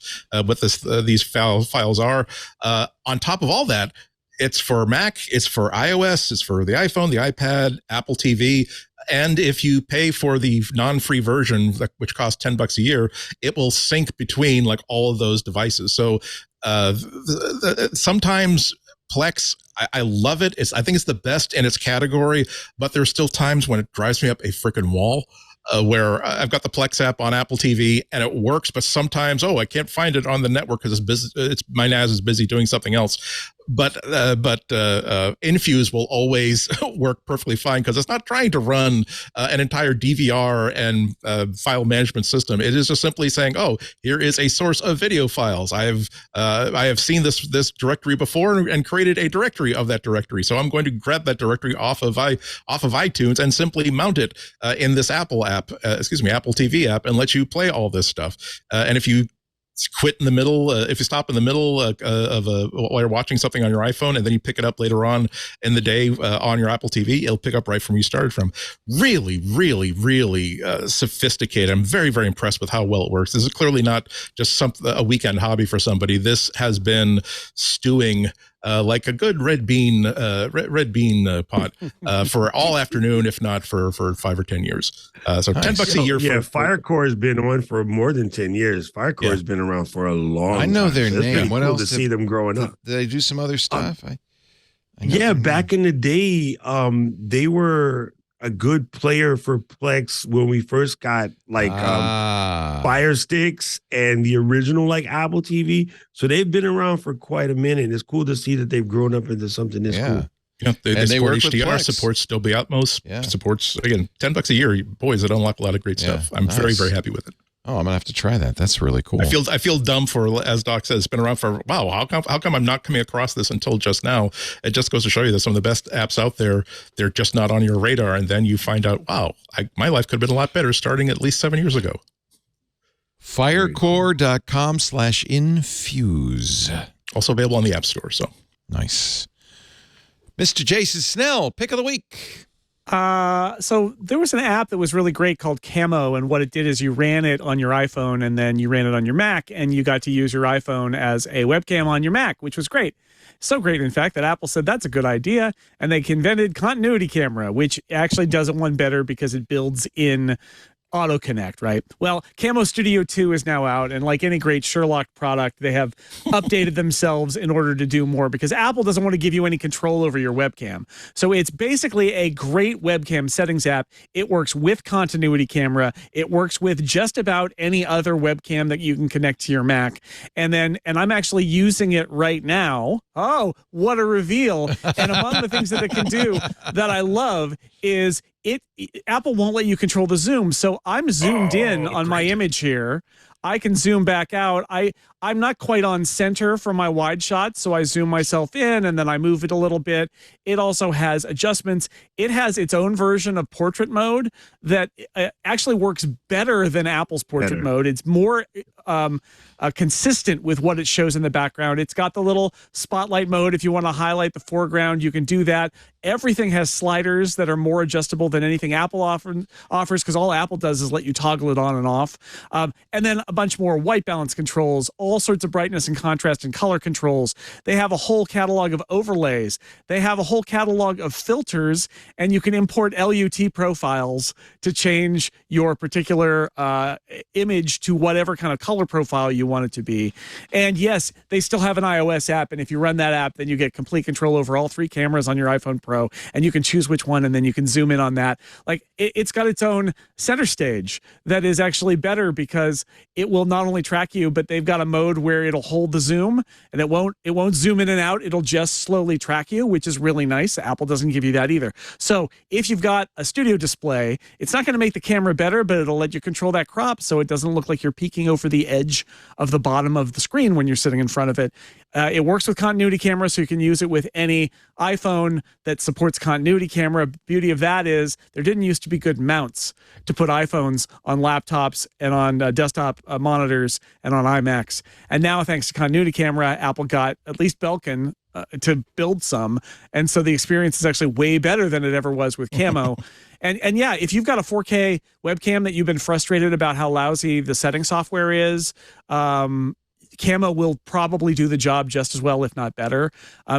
these files are. On top of all that, it's for Mac, it's for iOS, it's for the iPhone, the iPad, Apple TV. And if you pay for the non-free version, which costs $10 a year, it will sync between all of those devices. So sometimes Plex, I love it. I think it's the best in its category, but there's still times when it drives me up a freaking wall. Where I've got the Plex app on Apple TV and it works, but sometimes I can't find it on the network because it's busy. My NAS is busy doing something else. But Infuse will always work perfectly fine because it's not trying to run an entire DVR and file management system. It is just simply saying, here is a source of video files. I have seen this directory before and created a directory of that directory. So I'm going to grab that directory off of iTunes and simply mount it in this Apple TV app, and let you play all this stuff. And if you quit in the middle, if you stop in the middle while you're watching something on your iPhone and then you pick it up later on in the day on your Apple TV, it'll pick up right from where you started from. Really, really, really sophisticated. I'm very, very impressed with how well it works. This is clearly not just a weekend hobby for somebody. This has been stewing like a good red bean pot for all afternoon, if not for 5 or 10 years. So nice. $10 a year. Yeah, Firecore has been on for more than 10 years. Firecore has been around for a long time. I know their name. What cool else? To see them growing up. Did they do some other stuff? Back in the day, they were a good player for Plex when we first got Fire Sticks and the original Apple TV. So they've been around for quite a minute. It's cool to see that they've grown up into something this cool. Yeah, they support work with HDR, Plex. supports Dolby Atmos, supports, again, $10 a year. Boys, it unlock a lot of great stuff. I'm very, very happy with it. Oh, I'm gonna have to try that. That's really cool. I feel dumb for, as Doc says, it's been around for wow. How come I'm not coming across this until just now? It just goes to show you that some of the best apps out there, they're just not on your radar, and then you find out, wow, my life could have been a lot better starting at least 7 years ago. Firecore.com/infuse. Also available on the App Store. So Nice. Mr. Jason Snell, pick of the week. So there was an app that was really great called Camo, and what it did is you ran it on your iPhone and then you ran it on your Mac, and you got to use your iPhone as a webcam on your Mac, which was great. So great, in fact, that Apple said that's a good idea, and they invented continuity camera, which actually does it one better because it builds in auto connect, right? Well, Camo Studio 2 is now out, and like any great Sherlock product, they have updated themselves in order to do more because Apple doesn't want to give you any control over your webcam. So it's basically a great webcam settings app. It works with continuity camera. It works with just about any other webcam that you can connect to your Mac. And I'm actually using it right now. Oh, what a reveal. And among the things that it can do that I love is Apple won't let you control the zoom. So I'm zoomed in on my image here. I can zoom back out. I'm not quite on center for my wide shot, so I zoom myself in and then I move it a little bit. It also has adjustments. It has its own version of portrait mode that actually works better than Apple's portrait mode. It's more consistent with what it shows in the background. It's got the little spotlight mode. If you want to highlight the foreground, you can do that. Everything has sliders that are more adjustable than anything Apple offers because all Apple does is let you toggle it on and off. And then a bunch more white balance controls, all sorts of brightness and contrast and color controls. They have a whole catalog of overlays. They have a whole catalog of filters, and you can import LUT profiles to change your particular image to whatever kind of color profile you want it to be. And yes, they still have an iOS app, and if you run that app, then you get complete control over all 3 cameras on your iPhone Pro, and you can choose which one, and then you can zoom in on that. Like, it's got its own center stage that is actually better because it will not only track you, but they've got a mode where it'll hold the zoom, and it won't zoom in and out. It'll just slowly track you, which is really nice. Apple doesn't give you that either. So if you've got a studio display, it's not going to make the camera better, but it'll let you control that crop so it doesn't look like you're peeking over the edge of the bottom of the screen when you're sitting in front of it. It works with continuity camera, so you can use it with any iPhone that supports continuity camera. Beauty of that is there didn't used to be good mounts to put iPhones on laptops and on desktop monitors and on iMacs. And now, thanks to continuity camera, Apple got at least Belkin to build some. And so the experience is actually way better than it ever was with Camo. And yeah, if you've got a 4K webcam that you've been frustrated about how lousy the setting software is, Camo will probably do the job just as well, if not better.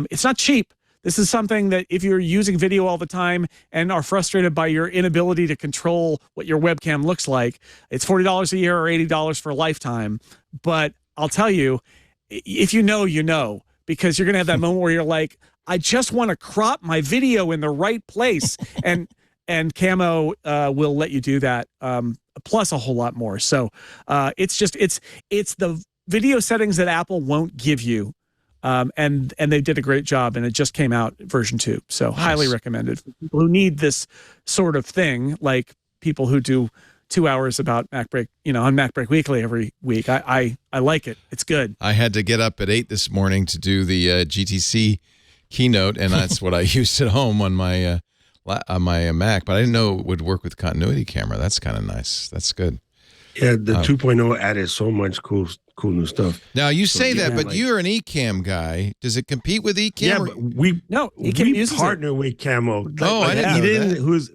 It's not cheap. This is something that if you're using video all the time and are frustrated by your inability to control what your webcam looks like, it's $40 a year or $80 for a lifetime. But I'll tell you, if you know, because you're going to have that moment where you're like, I just want to crop my video in the right place. And Camo will let you do that, plus a whole lot more. So it's the video settings that Apple won't give you. And they did a great job, and it just came out version 2. So highly recommended for people who need this sort of thing, like people who do 2 hours about MacBreak, on MacBreak Weekly every week. I like it. It's good. I had to get up at 8 this morning to do the GTC keynote, and that's what I used at home on my Mac, but I didn't know it would work with continuity camera. That's kind of nice. That's good. Yeah, the 2.0 added so much cool new stuff. Now you say that, but you're an Ecamm guy. Does it compete with Ecamm? Yeah, but we partner with Camo. I didn't know Eden, that. who's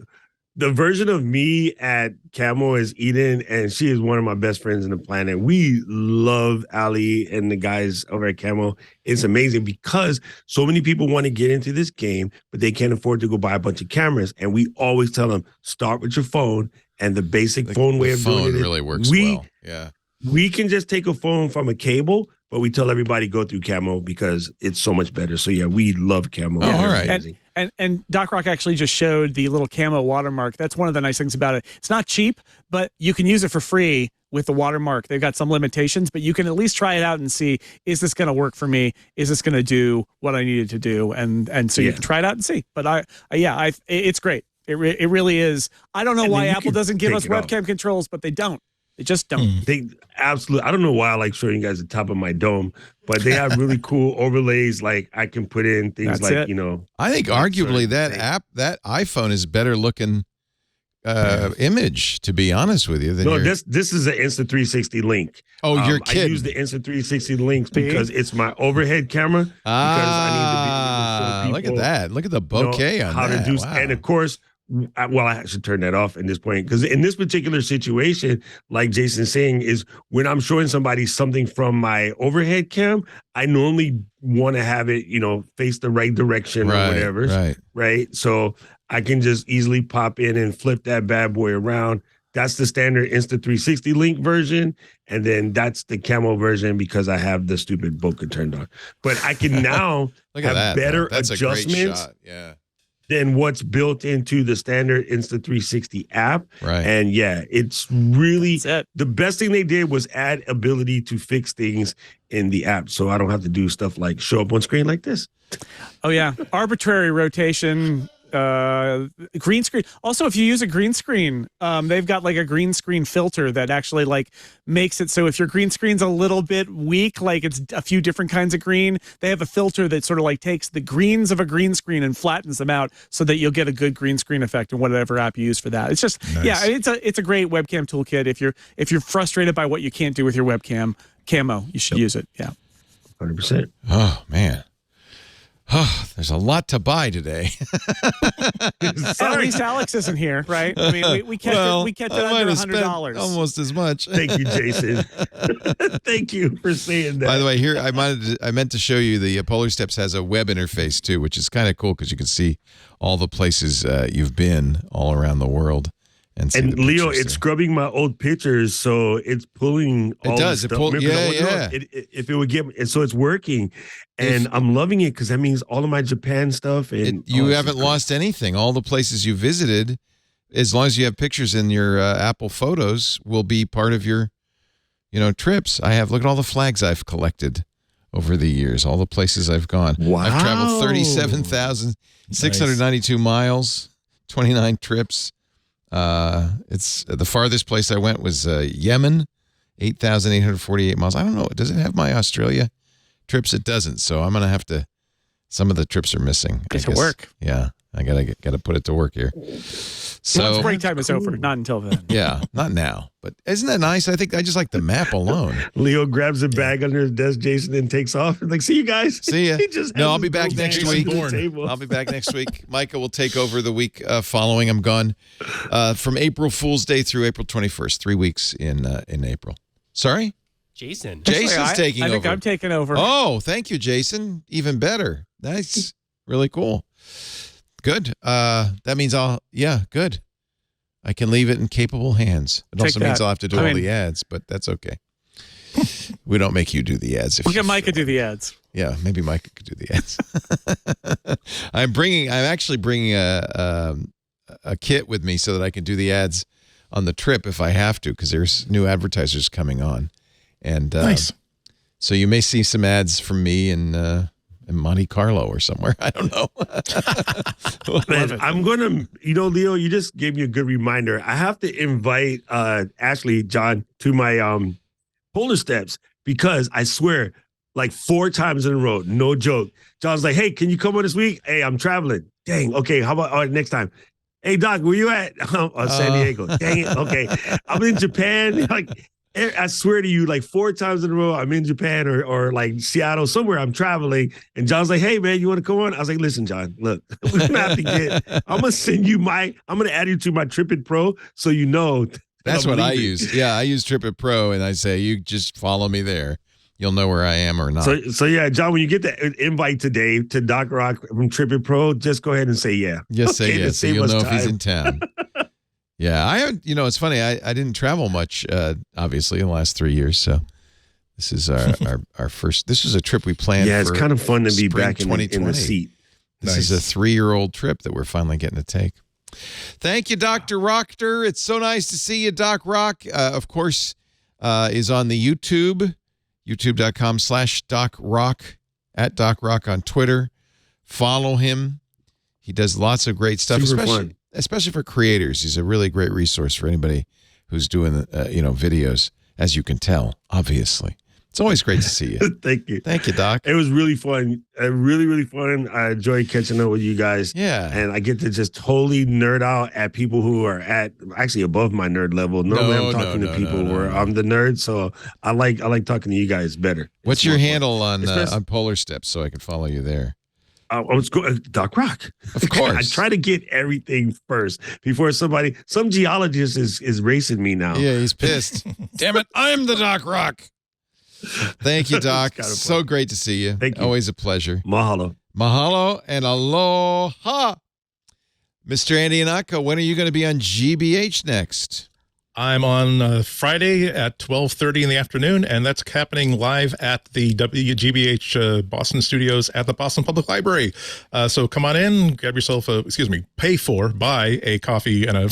the version of me at Camo is Eden, and she is one of my best friends on the planet. We love Ali and the guys over at Camo. It's amazing because so many people want to get into this game, but they can't afford to go buy a bunch of cameras. And we always tell them, start with your phone. And the basic phone way of doing it really works well. Yeah. We can just take a phone from a cable, but we tell everybody go through Camo because it's so much better. So yeah, we love Camo. Oh, all right. And Doc Rock actually just showed the little Camo watermark. That's one of the nice things about it. It's not cheap, but you can use it for free with the watermark. They've got some limitations, but you can at least try it out and see, is this going to work for me? Is this going to do what I needed to do? And so you can try it out and see. But it's great. It really is. I don't know why Apple doesn't give us webcam controls, but they don't. They just don't. They absolutely. I don't know why I like showing you guys the top of my dome, but they have really cool overlays. Like I can put in things I think arguably that iPhone is better looking image, to be honest with you. No, this is an Insta360 link. Oh, you're kidding. I use the Insta360 links because it's my overhead camera. Because I need to be able to show people, look at that. Look at the bouquet on how that. to do, wow. and of course, I should turn that off at this point, because in this particular situation, like Jason's saying, is when I'm showing somebody something from my overhead cam, I normally want to have it, face the right direction or whatever. Right. So I can just easily pop in and flip that bad boy around. That's the standard Insta360 link version. And then that's the Camo version because I have the stupid bokeh turned on. But I can now have better That's adjustments. A great shot. Yeah. Than what's built into the standard Insta360 app. Right. And yeah, it's really the best thing they did was add ability to fix things in the app. So I don't have to do stuff like show up on screen like this. Oh, yeah. Arbitrary rotation. Green screen. Also, if you use a green screen, they've got like a green screen filter that actually like makes it so if your green screen's a little bit weak, like it's a few different kinds of green, they have a filter that sort of like takes the greens of a green screen and flattens them out so that you'll get a good green screen effect in whatever app you use for that. It's just it's a great webcam toolkit. If you're frustrated by what you can't do with your webcam, Camo, you should use it. Yeah. 100%. Oh man. Oh, there's a lot to buy today. At least Alex isn't here, right? I mean, we kept it under $100. Almost as much. Thank you, Jason. Thank you for saying that. By the way, here I meant to show you the Polarsteps has a web interface too, which is kind of cool because you can see all the places you've been all around the world. And Leo, it's scrubbing my old pictures, so it's pulling all the stuff. If it would get, and so it's working, and I'm loving it because that means all of my Japan stuff. And you haven't lost anything. All the places you visited, as long as you have pictures in your Apple Photos, will be part of your, trips. Look at all the flags I've collected over the years, all the places I've gone. Wow. I've traveled 37,692 miles, 29 trips. It's the farthest place I went was Yemen, 8,848 miles. I don't know. Does it have my Australia trips? It doesn't. So I'm going to have to, some of the trips are missing. Get to work. Yeah. I got to put it to work here. So once break time is over, not until then. Yeah. Not now, but isn't that nice? I think I just like the map alone. Leo grabs a bag under his desk, Jason, and takes off. And like, see you guys. See ya. No, I'll be back next week. I'll be back next week. Micah will take over the week following. I'm gone from April Fool's Day through April 21st, 3 weeks in April. Sorry? Jason's taking over. I think I'm taking over. Oh, thank you, Jason. Even better. Nice. Really cool. Good. That means good. I can leave it in capable hands. It also means I'll have to do all the ads, but that's okay. We don't make you do the ads. Look at Micah do the ads. Yeah, maybe Micah could do the ads. I'm actually bringing a kit with me so that I can do the ads on the trip if I have to, because there's new advertisers coming on. And nice. So you may see some ads from me in Monte Carlo or somewhere. I don't know. Man, I'm going to, Leo, you just gave me a good reminder. I have to invite Ashley, John, to my Polarsteps, because I swear, like 4 times in a row, no joke. John's like, hey, can you come on this week? Hey, I'm traveling. Dang, okay, how about next time? Hey, Doc, where you at? San Diego. Dang it, okay. I'm in Japan. Like, I swear to you, like 4 times in a row, I'm in Japan or like Seattle, somewhere I'm traveling. And John's like, hey, man, you want to come on? I was like, listen, John, look, we're going to have to I'm going to send you I'm going to add you to my TWiT Pro so you know. That's what I use. Yeah, I use TWiT Pro, and I say, you just follow me there. You'll know where I am or not. So yeah, John, when you get the invite today to Doc Rock from TWiT Pro, just go ahead and say yeah. Just say yes, so you'll know if he's in town. Yeah, I haven't. It's funny. I didn't travel much, obviously, in the last 3 years. So this is our first. This was a trip we planned. Yeah, it's kind of fun to be back in the seat. This is a 3-year-old trip that we're finally getting to take. Thank you, Dr. Rocker. It's so nice to see you, Doc Rock. Of course, is on the YouTube, youtube.com/DocRock, @DocRock on Twitter. Follow him. He does lots of great stuff, especially for creators. He's a really great resource for anybody who's doing videos, as you can tell, obviously. It's always great to see you. Thank you. Thank you, Doc. It was really fun. Really, really fun. I enjoyed catching up with you guys. Yeah. And I get to just totally nerd out at people who are at actually above my nerd level. Normally I'm talking to people where I'm the nerd. So I like talking to you guys better. What's your handle on Polarsteps so I can follow you there? I was going Doc Rock. Of course. I try to get everything first before some geologist is racing me now. Yeah, he's pissed. Damn it, I'm the Doc Rock. Thank you, Doc. So great to see you. Thank you. Always a pleasure. Mahalo. Mahalo and aloha. Mr. Andy Ihnatko, when are you going to be on GBH next? I'm on Friday at 12:30 in the afternoon, and that's happening live at the WGBH Boston studios at the Boston Public Library. So come on in, grab yourself buy a coffee and a.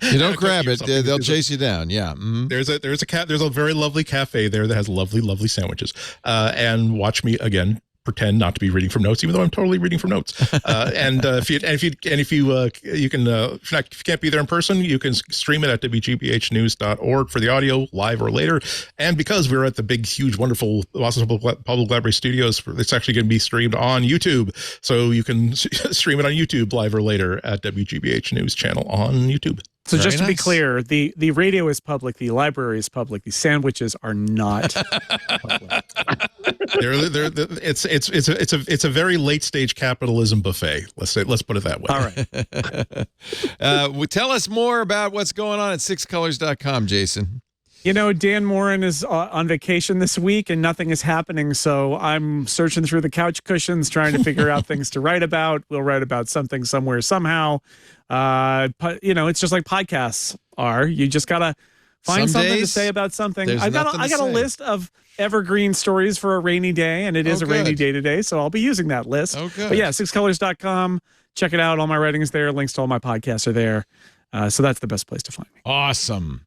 You don't grab it; they'll chase you down. Yeah, there's a very lovely cafe there that has lovely sandwiches, and watch me again. Pretend not to be reading from notes, even though I'm totally reading from notes. If you can't be there in person, you can stream it at wgbhnews.org for the audio, live or later. And because we're at the big, huge, wonderful Boston Public Library studios, it's actually going to be streamed on YouTube, so you can stream it on YouTube live or later at WGBH News channel on YouTube. So Very just to be nice. clear, the radio is public, the library is public, the sandwiches are not public. It's a very late stage capitalism buffet. Let's put it that way. All right. Tell us more about what's going on at sixcolors.com, Jason. You know, Dan Morin is on vacation this week and nothing is happening. So I'm searching through the couch cushions, trying to figure out things to write about. We'll write about something somewhere, somehow. It's just like podcasts are. You just got to find something to say about something. I got a list of evergreen stories for a rainy day, and it is a rainy day today. So I'll be using that list. Okay. But yeah, sixcolors.com. Check it out. All my writing is there. Links to all my podcasts are there. So that's the best place to find me. Awesome.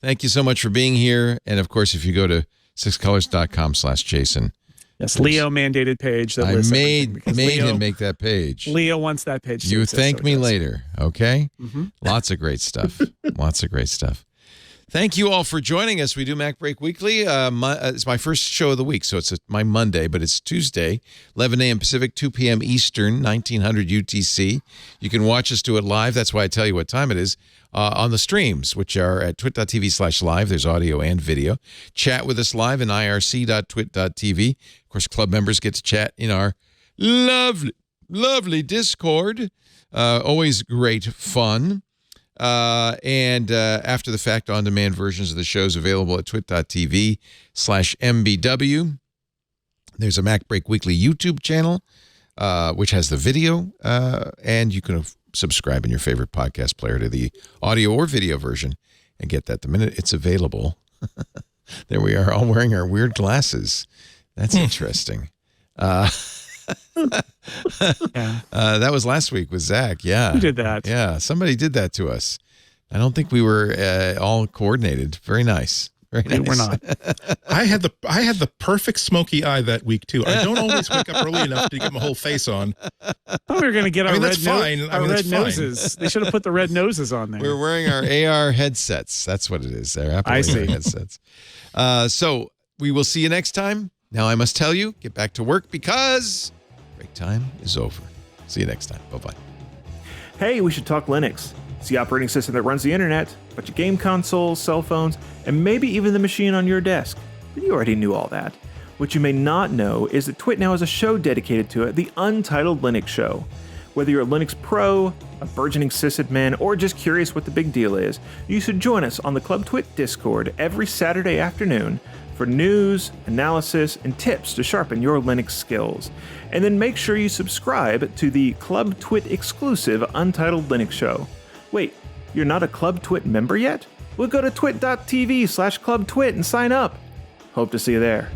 Thank you so much for being here. And of course, if you go to sixcolors.com/Jason. Yes, Leo mandated page. That I lists made Leo, him make that page. Leo wants that page. You thank me later, okay? Mm-hmm. Lots of great stuff. Lots of great stuff. Thank you all for joining us. We do MacBreak Weekly. It's my first show of the week, so it's my Monday, but it's Tuesday, 11 a.m. Pacific, 2 p.m. Eastern, 1900 UTC. You can watch us do it live. That's why I tell you what time it is. On the streams, which are at twit.tv/live. There's audio and video. Chat with us live in irc.twit.tv. Of course, club members get to chat in our lovely Discord. Always great fun. And after the fact, on-demand versions of the shows available at twit.tv/mbw. There's a MacBreak Weekly YouTube channel, which has the video, and you can subscribe in your favorite podcast player to the audio or video version and get that the minute it's available. There we are, all wearing our weird glasses. That's interesting. That was last week with Zach. Yeah. Who did that? Yeah, somebody did that to us. I don't think we were all coordinated. Very nice. Very nice. We're not. I had the perfect smoky eye that week too. I don't always wake up early enough to get my whole face on. I thought we were going to get our red noses. They should have put the red noses on there. We're wearing our AR headsets. That's what it is. They're Apple AR headsets. So we will see you next time. Now I must tell you, get back to work because break time is over. See you next time. Bye-bye. Hey, we should talk Linux. It's the operating system that runs the internet, but your game consoles, cell phones, and maybe even the machine on your desk. But you already knew all that. What you may not know is that TWiT now has a show dedicated to it, the Untitled Linux Show. Whether you're a Linux pro, a burgeoning sysadmin, or just curious what the big deal is, you should join us on the Club TWiT Discord every Saturday afternoon for news, analysis, and tips to sharpen your Linux skills. And then make sure you subscribe to the Club TWiT exclusive Untitled Linux Show. Wait, you're not a Club TWiT member yet? Well, go to twit.tv/clubtwit and sign up. Hope to see you there.